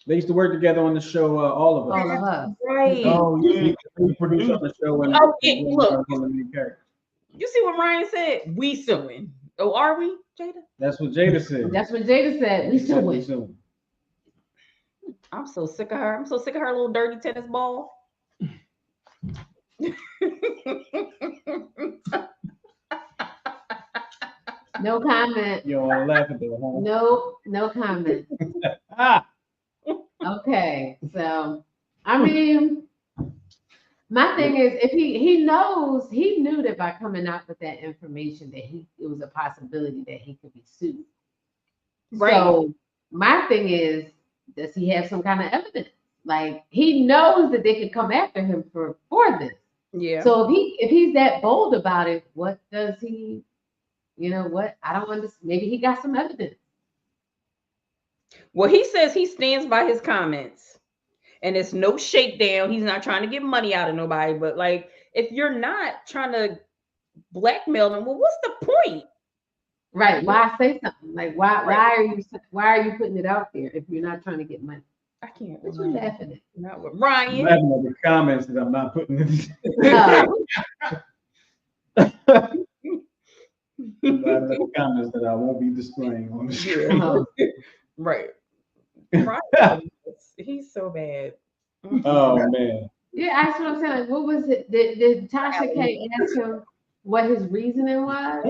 Speaker 1: They used to work together on the show All of Us.
Speaker 4: All of us.
Speaker 2: Right.
Speaker 3: Oh yeah,
Speaker 1: He produced on the show and
Speaker 2: Look.
Speaker 1: one of the main characters.
Speaker 2: You see what Ryan said? We suing. Oh, are we, Jada?
Speaker 1: That's what Jada said.
Speaker 4: That's what Jada said. We still win.
Speaker 1: suing.
Speaker 2: I'm so sick of her. I'm so sick of her little dirty tennis ball.
Speaker 4: No comment.
Speaker 1: You don't want to laugh at that, huh?
Speaker 4: No comment.
Speaker 1: Ah,
Speaker 4: Okay, so I mean, my thing is, if he knew that by coming out with that information that it was a possibility that he could be sued.
Speaker 2: Right.
Speaker 4: So my thing is, does he have some kind of evidence? Like he knows that they could come after him for this.
Speaker 2: Yeah.
Speaker 4: So if he's that bold about it, what does he? You know what? I don't understand. Maybe he got some evidence.
Speaker 2: Well, he says he stands by his comments, and it's no shakedown. He's not trying to get money out of nobody. But like, if you're not trying to blackmail them, well, what's the point?
Speaker 4: Right? Why say something? Like why are you putting it out there if you're not trying to get money?
Speaker 2: I can't.
Speaker 4: What you laughing at?
Speaker 2: Not with
Speaker 1: I'm
Speaker 2: Ryan.
Speaker 1: laughing at the comments that I'm not putting in. The comments that I won't be displaying on the show.
Speaker 2: Right. Ryan, he's so bad.
Speaker 1: Oh man.
Speaker 4: Yeah, that's what I'm saying. Like, what was it? Did Tasha K ask him what his reasoning was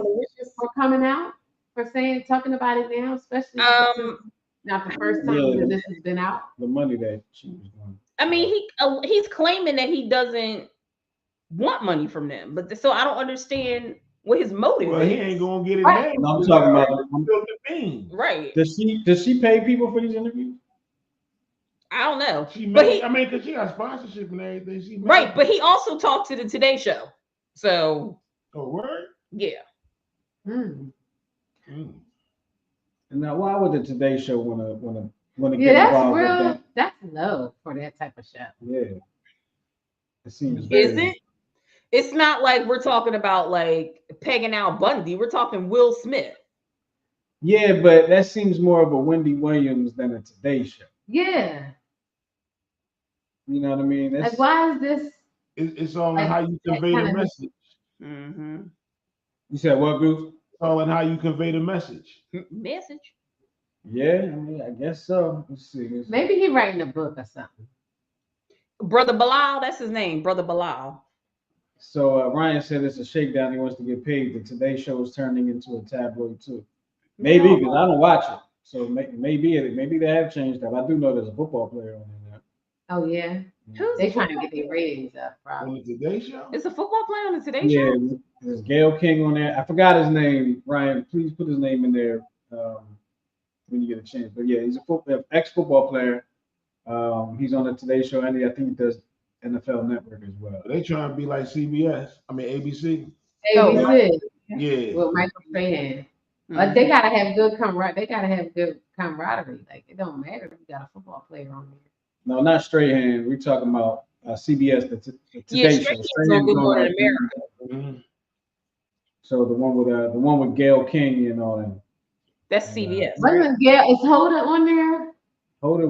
Speaker 4: for coming out, for talking about it now, especially since not the first time that this has been out?
Speaker 1: The money that she was going.
Speaker 2: I mean, he's claiming that he doesn't want money from them, but so I don't understand what his motive
Speaker 3: well,
Speaker 2: is.
Speaker 3: he ain't gonna get it
Speaker 4: Right.
Speaker 3: now.
Speaker 1: I'm talking about
Speaker 3: the bean.
Speaker 2: Right.
Speaker 1: Does she pay people for these interviews?
Speaker 2: I don't know.
Speaker 3: Because she got sponsorship and everything.
Speaker 2: Right, but he also talked to the Today Show. So.
Speaker 3: Oh, word?
Speaker 2: Yeah.
Speaker 4: Hmm.
Speaker 1: And now, why would the Today Show want to
Speaker 4: Yeah,
Speaker 1: get
Speaker 4: that's
Speaker 1: involved with
Speaker 4: real.
Speaker 1: that?
Speaker 4: That's low for that type of show.
Speaker 1: Yeah. It seems.
Speaker 2: Is it? It's not like we're talking about like pegging out Bundy. We're talking Will Smith.
Speaker 1: Yeah, but that seems more of a Wendy Williams than a Today Show.
Speaker 4: Yeah.
Speaker 1: You know what I mean? That's,
Speaker 4: Like, why is this?
Speaker 3: It's all in how you convey the message.
Speaker 2: Mm-hmm.
Speaker 1: You said what, Goose?
Speaker 3: It's all in how you convey the message.
Speaker 2: Message.
Speaker 1: Yeah, I mean, I guess so. Let's see.
Speaker 4: Maybe he writing a book or something.
Speaker 2: Brother Bilal, that's his name, Brother Bilal.
Speaker 1: So Ryan said it's a shakedown. He wants to get paid. The Today Show is turning into a tabloid too. Maybe because I don't watch it. So maybe they have changed up. I do know there's a football player on there.
Speaker 4: Oh yeah. They trying to get their ratings up, probably.
Speaker 3: On the Today Show?
Speaker 2: It's a football player on the Today Show?
Speaker 1: Yeah, there's Gayle King on there. I forgot his name. Ryan, please put his name in there when you get a chance. But yeah, he's a ex-football player. He's on the Today Show, and I think he does NFL Network as well.
Speaker 3: They trying to be like CBS. I mean ABC.
Speaker 4: ABC.
Speaker 3: Yeah.
Speaker 4: With Michael Strahan. But they gotta have good camaraderie. They gotta have good camaraderie. Like it don't matter if you got a football player on there.
Speaker 1: No, not Strahan. We're talking about CBS, the Today Show.
Speaker 2: Strahan's on America.
Speaker 3: Mm-hmm.
Speaker 1: So the one with Gayle King and all that.
Speaker 2: That's CBS.
Speaker 4: Is Holder on there?
Speaker 1: Holder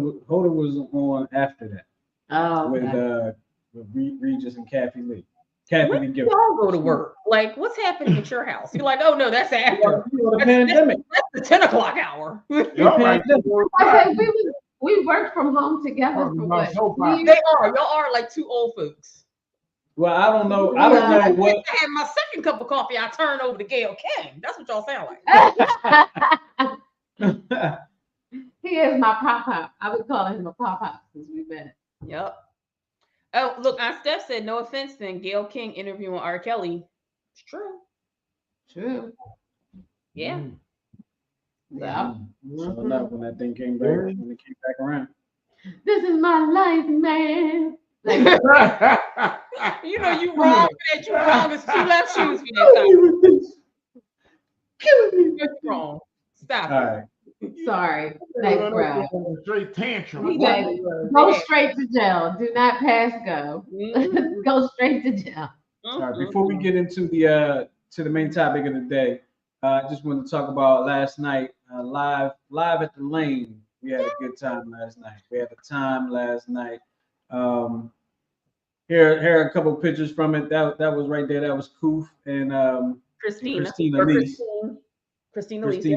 Speaker 1: was on after that.
Speaker 4: Oh, okay.
Speaker 1: With Regis and Kathy Lee. Kathy Lee Gifford.
Speaker 2: Y'all go to work. Like, what's happening at your house? You're like, oh no, that's after.
Speaker 1: The pandemic.
Speaker 2: That's the 10 o'clock hour.
Speaker 3: Y'all right.
Speaker 4: I said we worked from home together for what?
Speaker 2: They are. Y'all are like two old folks.
Speaker 1: Well, I don't know. I don't know what.
Speaker 2: I had my second cup of coffee. I turned over to Gail King. That's what y'all sound like.
Speaker 4: He is my pop-pop. I've been calling him a pop-pop since we met.
Speaker 2: Yep. Oh, look, Steph said, no offense, then Gail King interviewing R. Kelly. It's true.
Speaker 4: True.
Speaker 2: Yeah.
Speaker 4: Yeah.
Speaker 1: So enough when that thing came back, when it came back around.
Speaker 4: This is my life, man. Like,
Speaker 2: You know you wrong for that. You wrong. It's two left shoes for that time. You're wrong. Stop.
Speaker 1: All right.
Speaker 4: sorry. Thanks, bro.
Speaker 3: Straight tantrum.
Speaker 4: Go straight to jail. Do not pass go. Go straight to jail.
Speaker 1: All right. Before we get into the main topic of the day, I just want to talk about last night, live at the Lane. We had a good time last night. Here are a couple pictures from it. That was right there. That was Koof and Christina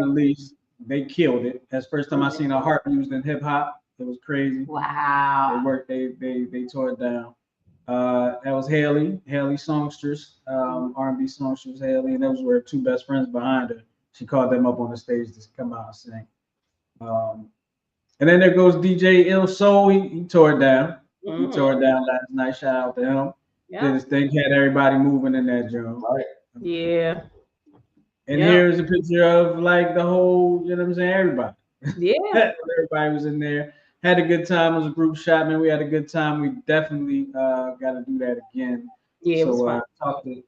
Speaker 1: Lees. They killed it. That's the first time I seen a harp used in hip hop. It was crazy.
Speaker 4: Wow.
Speaker 1: They tore it down. That was Haley songstress, R&B songstress Haley, and those were her two best friends behind her. She called them up on the stage to come out and sing. And then there goes DJ Il Soul. He tore it down. He tore it down last night. Shout out to him.
Speaker 2: Yeah.
Speaker 1: Did his thing, had everybody moving in that joint.
Speaker 3: Right.
Speaker 2: Yeah.
Speaker 1: And here's a picture of like the whole, you know what I'm saying, everybody.
Speaker 2: Yeah.
Speaker 1: Everybody was in there. Had a good time. It was a group shot, man. We had a good time. We definitely got to do that again.
Speaker 2: Yeah, it was fun.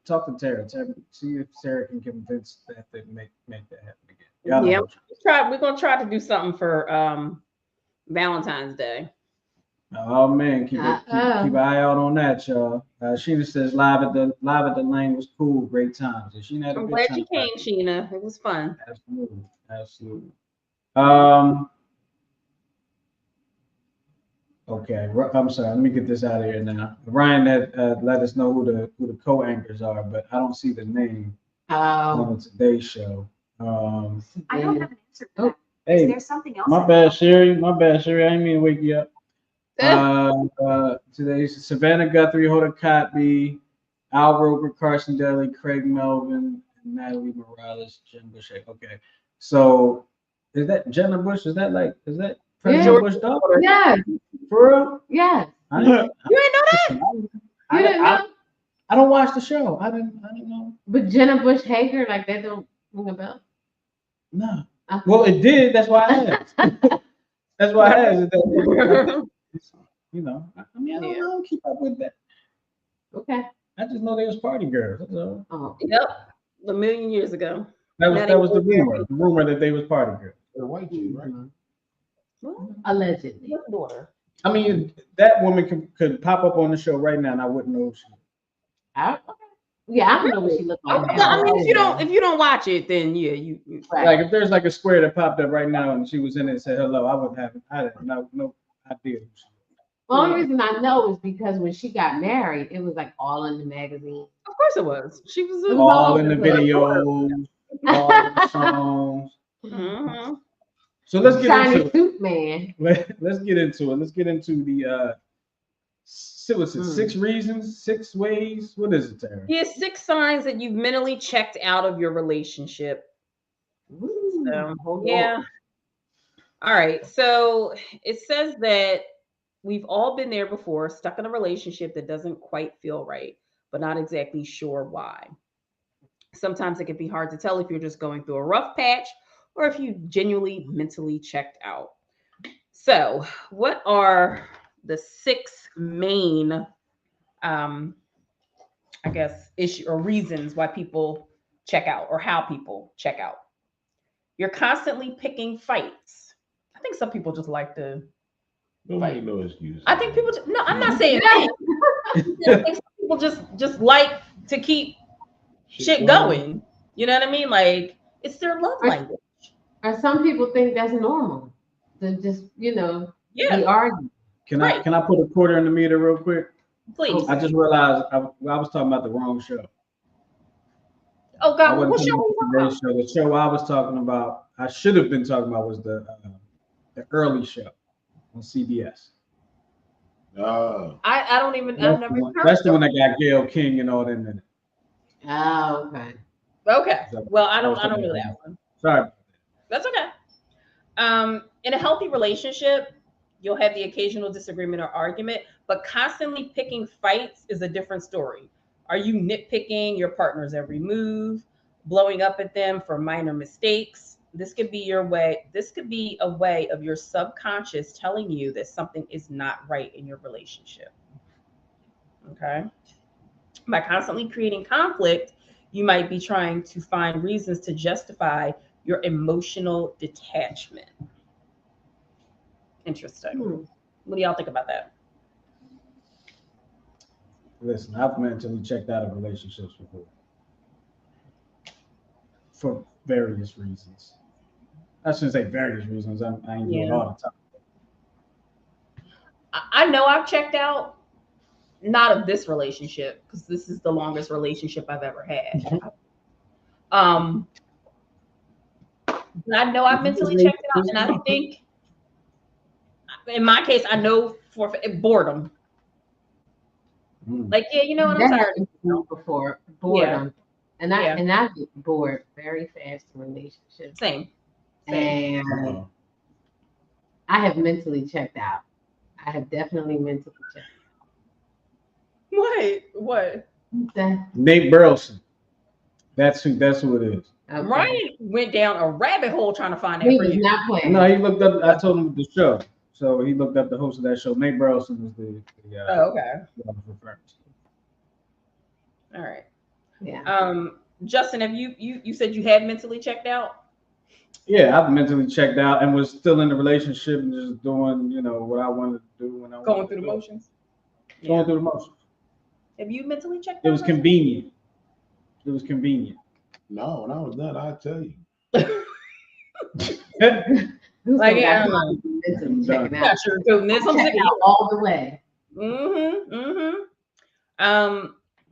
Speaker 1: Talk to Tara. See if Sarah can convince that to make that happen again.
Speaker 2: We're gonna try to do something for Valentine's Day.
Speaker 1: Oh man, keep an eye out on that, y'all. Sheena says live at the Lane was cool, great times. And Sheena had a
Speaker 2: I'm
Speaker 1: good
Speaker 2: glad
Speaker 1: time.
Speaker 2: you came, Sheena. It was fun.
Speaker 1: Absolutely. Okay, I'm sorry. Let me get this out of here now. Ryan had let us know who the co-anchors are, but I don't see the name on today's show.
Speaker 5: I don't have an answer for that.
Speaker 1: Hey,
Speaker 5: is there something else?
Speaker 1: My bad, Sherry. I didn't mean to wake you up. Today's Savannah Guthrie, Hoda Kotb, Al Roker, Carson Daly, Craig Melvin, and Natalie Morales, Jen Bush. Okay, so is that Jenna Bush? Is that President Bush daughter?
Speaker 4: Yes.
Speaker 1: For real?
Speaker 4: Yes.
Speaker 2: You didn't know that?
Speaker 4: You didn't know?
Speaker 1: I don't watch the show. I didn't know.
Speaker 4: But Jenna Bush Hager, like that don't ring a bell?
Speaker 1: No. Well, it did. That's why I asked. That's why I asked. You know, I don't keep up with that.
Speaker 4: Okay.
Speaker 1: I just know they was party girls. That's all.
Speaker 4: Oh.
Speaker 2: Yep. A million years ago.
Speaker 1: That was the rumor. The rumor that they was party girls.
Speaker 3: They're white chick, right?
Speaker 4: Allegedly.
Speaker 2: Daughter.
Speaker 1: I mean, that woman could pop up on the show right now, and I wouldn't know who she was.
Speaker 4: Yeah, I don't know what she looked like.
Speaker 2: I mean, if you don't watch it, then yeah, you
Speaker 4: Right.
Speaker 1: Like if there's like a square that popped up right now and she was in it and said hello, I wouldn't have. I had no idea who she was.
Speaker 4: The only reason I know is because when she got married, it was like all in the magazine.
Speaker 2: Of course it was. She was
Speaker 1: all in the videos, all in the songs.
Speaker 2: Mm-hmm.
Speaker 1: So let's get
Speaker 4: Shiny
Speaker 1: into
Speaker 4: suit man.
Speaker 1: Let's get into it. Let's get into the 6 reasons, 6 ways. What is it, Tara?
Speaker 2: Here's 6 signs that you've mentally checked out of your relationship. Yeah. All right. So it says that we've all been there before, stuck in a relationship that doesn't quite feel right, but not exactly sure why. Sometimes it can be hard to tell if you're just going through a rough patch or if you genuinely mentally checked out. So, what are the 6 main, issue or reasons why people check out or how people check out? You're constantly picking fights. I think some people just like to
Speaker 3: Nobody no excuse.
Speaker 2: I think people no, I'm not saying that. I think some people just like to keep shit going. You know what I mean? Like it's their love language.
Speaker 4: Or some people think that's normal. To just, be arguing.
Speaker 1: Can I put a quarter in the meter real quick?
Speaker 2: Please.
Speaker 1: I just realized I was talking about the wrong show.
Speaker 2: Oh God, what show are you talking about?
Speaker 1: The show I was talking about, I should have been talking about was the early show on CBS.
Speaker 2: I don't even. I've never even heard.
Speaker 1: That's the one that got Gayle King and all them in it.
Speaker 4: Oh, okay.
Speaker 2: Okay. Well, I
Speaker 1: I was
Speaker 2: don't
Speaker 1: talking
Speaker 2: know
Speaker 1: about
Speaker 2: that one.
Speaker 1: Sorry.
Speaker 2: That's okay. In a healthy relationship, you'll have the occasional disagreement or argument, but constantly picking fights is a different story. Are you nitpicking your partner's every move, blowing up at them for minor mistakes? This could be your way. This could be a way of your subconscious telling you that something is not right in your relationship. Okay. By constantly creating conflict, you might be trying to find reasons to justify your emotional detachment. Interesting. What do y'all think about that?
Speaker 1: Listen, I've mentally checked out of relationships before for various reasons. I shouldn't say various reasons. I ain't do it all the time.
Speaker 2: I know I've checked out, not of this relationship, because this is the longest relationship I've ever had. But I know I've mentally checked it out, and I think, in my case, I know for boredom. Like, yeah, you know what, I'm tired.
Speaker 4: Before boredom, and I get bored very fast in relationships.
Speaker 2: Same.
Speaker 4: And I have mentally checked out. I have definitely mentally checked
Speaker 2: out. What?
Speaker 1: Nate Burleson. That's who it is.
Speaker 4: Okay.
Speaker 2: Ryan went down a rabbit hole trying to find that
Speaker 4: He
Speaker 2: for
Speaker 4: was
Speaker 2: you.
Speaker 4: not playing.
Speaker 1: No, he looked up. I told him the show, so he looked up the host of that show. Nate Burleson was the
Speaker 2: okay.
Speaker 1: reference.
Speaker 2: All right.
Speaker 4: Yeah.
Speaker 2: Justin, have you said you had mentally checked out?
Speaker 1: Yeah, I've mentally checked out and was still in the relationship and just doing, what I wanted to do when I was
Speaker 2: going through the motions.
Speaker 1: Going through the motions.
Speaker 2: Have you mentally checked out?
Speaker 1: It was convenient. It was convenient.
Speaker 3: No, when I was done, I'll tell you.
Speaker 2: Like,
Speaker 4: not
Speaker 2: sure doing this. I'm sick
Speaker 4: out all the way.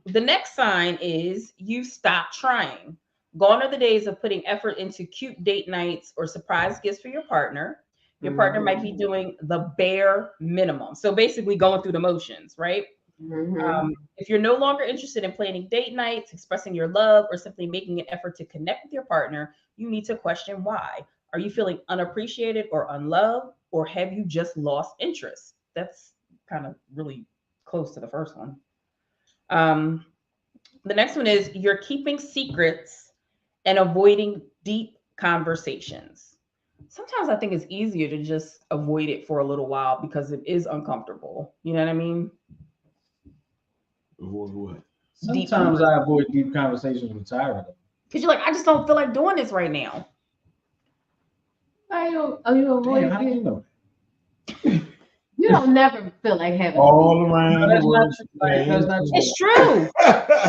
Speaker 2: The next sign is you stop trying. Gone are the days of putting effort into cute date nights or surprise gifts for your partner. Your partner might be doing the bare minimum. So basically going through the motions, right? If you're no longer interested in planning date nights, expressing your love, or simply making an effort to connect with your partner, you need to question why. Are you feeling unappreciated or unloved, or have you just lost interest? That's kind of really close to the first one. The next one is you're keeping secrets and avoiding deep conversations. Sometimes I think it's easier to just avoid it for a little while because it is uncomfortable. You know what I mean?
Speaker 3: Avoid what?
Speaker 1: Sometimes I avoid deep conversations with Tyra.
Speaker 2: Because you're like, I just don't feel like doing this right now.
Speaker 4: You avoid
Speaker 1: Damn, how do you know?
Speaker 4: You don't never feel like having
Speaker 3: all around.
Speaker 2: It's true.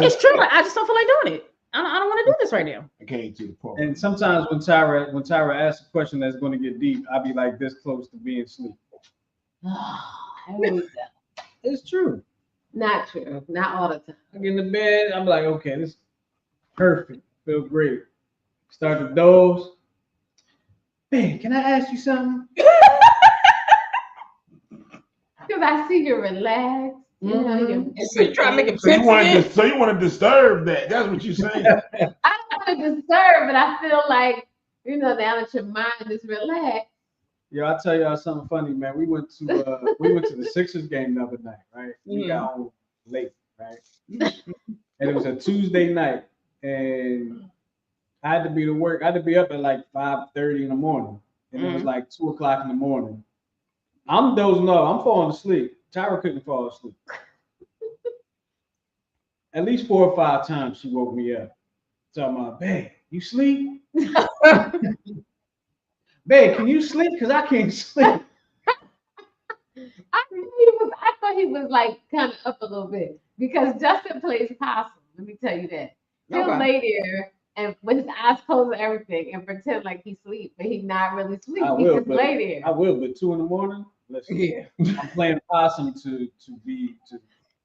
Speaker 2: It's true. Like, I just don't feel like doing it. I don't want to do this right now.
Speaker 3: I came to the point.
Speaker 1: And sometimes when Tyra asks a question that's going to get deep, I'll be like this close to being asleep. It's true.
Speaker 4: Not true. Not all the time.
Speaker 1: I get in the bed, I'm like, okay, this is perfect. Feel great. Start to doze. Babe, can I ask you something?
Speaker 4: Because I see you relaxed.
Speaker 2: So you try to make it
Speaker 3: so you want to disturb that. That's what you're saying.
Speaker 4: I don't want to disturb, but I feel like, now that your mind is relaxed.
Speaker 1: Yo, I'll tell y'all something funny, man. We went to the Sixers game the other night, right? We got home late, right? And it was a Tuesday night, and I had to be to work. I had to be up at like 5:30 in the morning, and it was like 2:00 in the morning. I'm dozing off. I'm falling asleep. Tyra couldn't fall asleep. At least 4 or 5 times she woke me up. Talking about, babe, you sleep? Babe, can you sleep? Because I can't sleep.
Speaker 4: I thought he was like kind of up a little bit because Justin plays possum. Let me tell you that. He'll lay there and with his eyes closed and everything and pretend like he's asleep, but he's not really asleep. He just lay there.
Speaker 1: I will, but 2 a.m. Listen, I'm playing possum to be.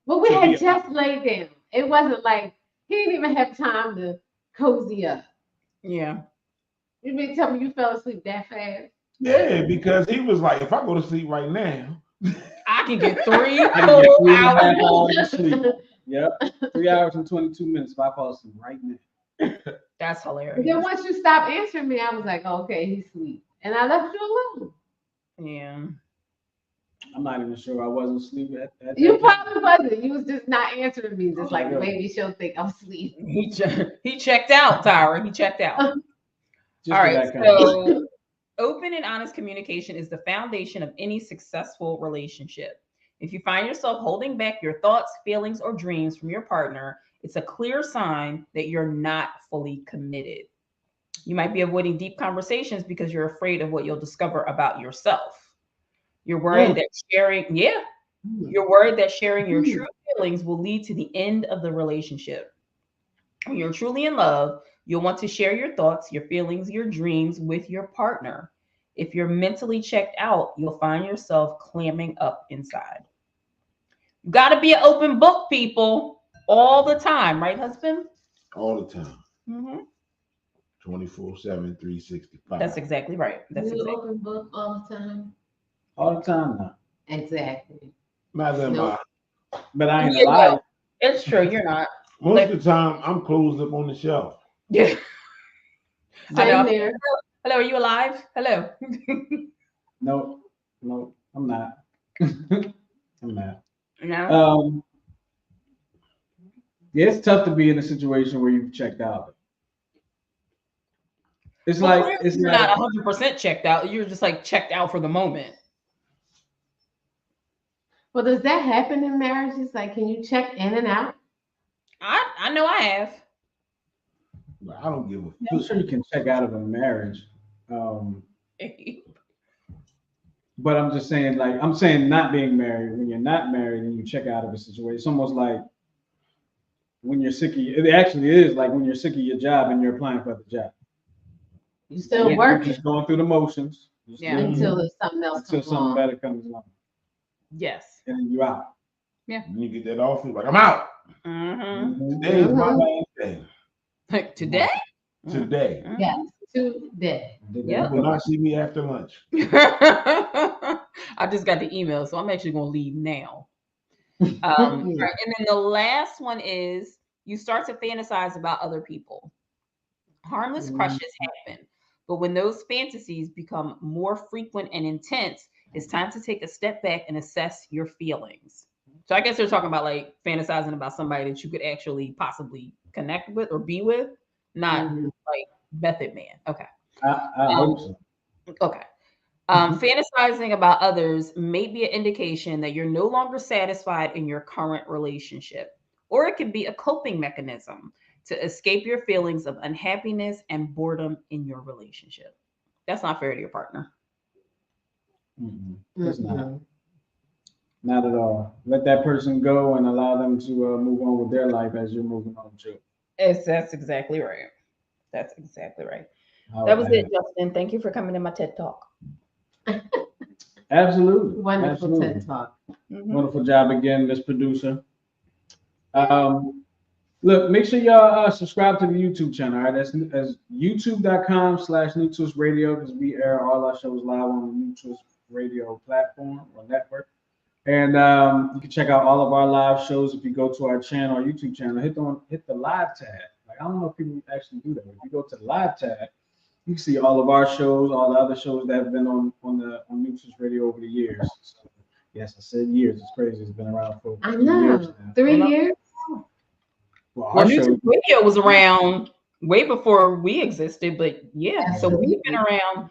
Speaker 4: Well, we had just laid down. It wasn't like he didn't even have time to cozy up.
Speaker 2: Yeah.
Speaker 4: You mean tell me you fell asleep that fast?
Speaker 3: Yeah, because he was like, if I go to sleep right now,
Speaker 2: I can get 3
Speaker 1: I can get
Speaker 2: full
Speaker 1: 3.5
Speaker 2: hours.
Speaker 1: hours of sleep. Yep, 3 hours and 22 minutes if I fall asleep right now.
Speaker 2: That's
Speaker 4: But
Speaker 2: hilarious.
Speaker 4: then once you stopped answering me, I was like, okay, he's sweet. And I left you alone.
Speaker 2: Yeah.
Speaker 1: I'm not even sure I wasn't asleep at
Speaker 4: You
Speaker 1: that time.
Speaker 4: probably wasn't. You was just not answering me. Just like,
Speaker 1: Yeah.
Speaker 4: maybe she'll think I'm asleep.
Speaker 2: He checked out, Tyra. He checked out.
Speaker 1: Just
Speaker 2: All
Speaker 1: for
Speaker 2: right.
Speaker 1: that kind of
Speaker 2: So open and honest communication is the foundation of any successful relationship. If you find yourself holding back your thoughts, feelings, or dreams from your partner, it's a clear sign that you're not fully committed. You might be avoiding deep conversations because you're afraid of what you'll discover about yourself. You're worried that you're worried that sharing your true feelings will lead to the end of the relationship. When you're truly in love, you'll want to share your thoughts, your feelings, your dreams with your partner. If you're mentally checked out, you'll find yourself clamming up inside. You got to be an open book, people, all the time, right, husband?
Speaker 3: All the time.
Speaker 2: Mm-hmm.
Speaker 3: 24/7, 365.
Speaker 2: That's exactly right. That's
Speaker 4: You
Speaker 2: exactly.
Speaker 4: open book all the time.
Speaker 1: all the time now.
Speaker 4: Exactly.
Speaker 3: Not that
Speaker 4: Nope.
Speaker 3: much.
Speaker 1: But I ain't
Speaker 2: Yeah,
Speaker 1: alive.
Speaker 2: It's true. You're not.
Speaker 3: Most of the time, I'm closed up on the shelf.
Speaker 2: Yeah. I
Speaker 4: Same
Speaker 2: know.
Speaker 4: there.
Speaker 2: Hello, are you alive? Hello.
Speaker 1: No, I'm not. I'm not.
Speaker 2: No.
Speaker 1: Yeah, it's tough to be in a situation where you've checked out. It's
Speaker 2: Well,
Speaker 1: like
Speaker 2: clearly you're not 100% checked out. You're just like checked out for the moment.
Speaker 4: Well, does that happen in marriages? Like, can you check in and out?
Speaker 2: I know I have.
Speaker 3: But I don't give a
Speaker 1: I'm
Speaker 3: fuck.
Speaker 1: sure you can check out of a marriage. But I'm just saying, like, I'm saying not being married. When you're not married and you check out of a situation, it's almost like when you're sick of it actually is like when you're sick of your job and you're applying for the job.
Speaker 4: You still
Speaker 1: You're
Speaker 4: working
Speaker 1: just going through the motions.
Speaker 2: Yeah.
Speaker 4: until there's something else
Speaker 1: Until
Speaker 4: comes
Speaker 1: something
Speaker 4: along.
Speaker 1: better comes along.
Speaker 2: Yes.
Speaker 1: And then you out.
Speaker 3: When you get that offer, like, I'm out.
Speaker 2: Mm-hmm.
Speaker 3: Today is my last day.
Speaker 2: Like today?
Speaker 3: Today.
Speaker 4: Yes, today.
Speaker 2: Yeah.
Speaker 3: You will not see me after lunch.
Speaker 2: I just got the email, so I'm actually going to leave now. Right. And then the last one is you start to fantasize about other people. Harmless crushes happen, but when those fantasies become more frequent and intense, it's time to take a step back and assess your feelings. So I guess they're talking about like fantasizing about somebody that you could actually possibly connect with or be with, not like method man. Okay.
Speaker 1: I hope so.
Speaker 2: Okay. Fantasizing about others may be an indication that you're no longer satisfied in your current relationship, or it can be a coping mechanism to escape your feelings of unhappiness and boredom in your relationship. That's not fair to your partner.
Speaker 1: It's not at all. Let that person go and allow them to move on with their life as you're moving on too.
Speaker 2: That's exactly right. That's exactly right. That was it, Justin. Thank you for coming to my TED Talk.
Speaker 1: Absolutely.
Speaker 4: Wonderful
Speaker 1: Absolutely.
Speaker 4: TED Talk.
Speaker 1: Wonderful job again, Miss Producer. Look, make sure y'all subscribe to the YouTube channel. All right, that's youtube.com/New Twist Radio, because we air all our shows live on the New Twist Radio platform or network. And you can check out all of our live shows if you go to our channel, our YouTube channel. Hit the live tab. Like, I don't know if people actually do that. If you go to the live tab, you can see all of our shows, all the other shows that have been on New Twist Radio over the years. So, yes, I said years. It's crazy. It's been around for
Speaker 4: I
Speaker 1: 3 years
Speaker 4: know.
Speaker 1: now.
Speaker 4: 3 years?
Speaker 1: Well,
Speaker 2: New Twist Radio was around way before we existed, but yeah, so we've been around.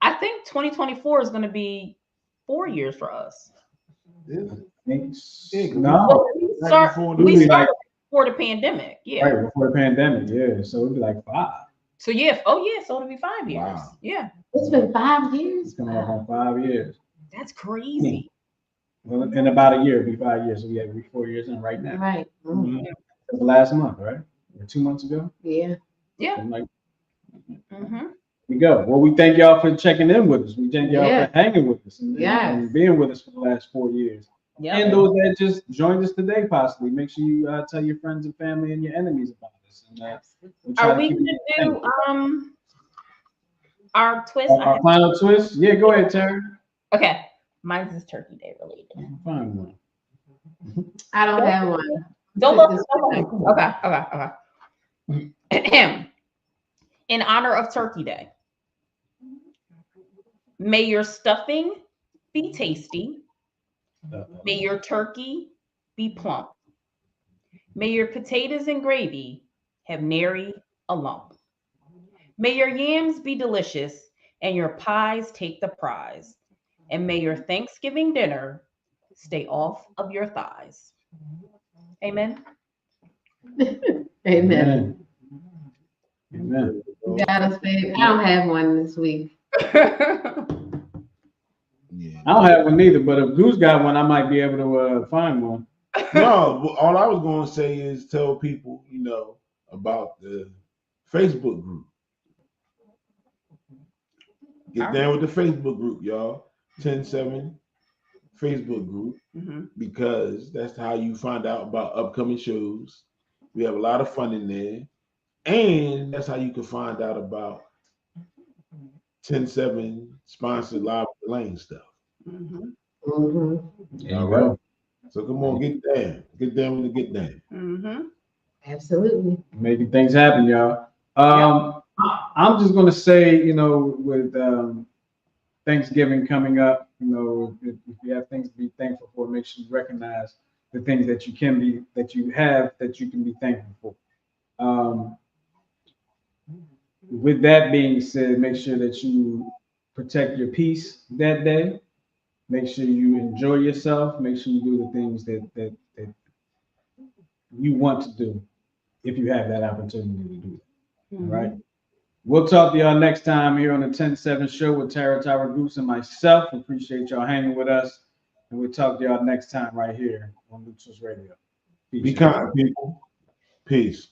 Speaker 2: I think 2024 is going to be 4 years for us.
Speaker 1: No,
Speaker 2: we started before the pandemic. Yeah,
Speaker 1: right before the pandemic. Yeah, so it'd be like 5.
Speaker 2: So yeah, so it'll be 5 years.
Speaker 3: Wow.
Speaker 2: Yeah,
Speaker 4: it's been 5 years.
Speaker 1: It's coming up on 5 years.
Speaker 2: That's crazy.
Speaker 1: Well, in about a year, it'll be 5 years. So we have 4 years in right now.
Speaker 4: Right.
Speaker 1: The last month, right? Or 2 months ago.
Speaker 2: Yeah.
Speaker 1: Like, we go. Well, we thank y'all for checking in with us. We thank y'all for hanging with us and being with us for the last 4 years. Yeah. And those that just joined us today, possibly, make sure you tell your friends and family and your enemies about us. And,
Speaker 2: are we going to do our twist?
Speaker 1: Our final twist? Yeah, go ahead, Terry.
Speaker 2: Okay. Mine's is Turkey Day related.
Speaker 1: Find one.
Speaker 4: I don't have one.
Speaker 2: Don't look. Okay. In honor of Turkey Day, may your stuffing be tasty. May your turkey be plump. May your potatoes and gravy have nary a lump. May your yams be delicious and your pies take the prize. And may your Thanksgiving dinner stay off of your thighs. Amen.
Speaker 4: Amen.
Speaker 1: Amen.
Speaker 4: You got us, babe. I don't have one this week.
Speaker 3: Yeah.
Speaker 1: I don't have one either, but if Goose got one, I might be able to find one.
Speaker 3: No, all I was going to say is tell people, about the Facebook group. Get down with the Facebook group, y'all. 10-7 Facebook group, because that's how you find out about upcoming shows. We have a lot of fun in there. And that's how you can find out about 10-7 sponsored Live with the Lane stuff. All right. So come on, get down. Get down with the get down.
Speaker 4: Absolutely.
Speaker 1: Making things happen, y'all. I'm just gonna say, with Thanksgiving coming up, if you have things to be thankful for, make sure you recognize the things that you can be thankful for. With that being said, make sure that you protect your peace that day. Make sure you enjoy yourself. Make sure you do the things that you want to do if you have that opportunity to do it. All right. We'll talk to y'all next time here on the 10-7 show with Tara Goose and myself. Appreciate y'all hanging with us. And we'll talk to y'all next time right here on Lucha's Radio. Peace.
Speaker 3: Be kind, people. Peace.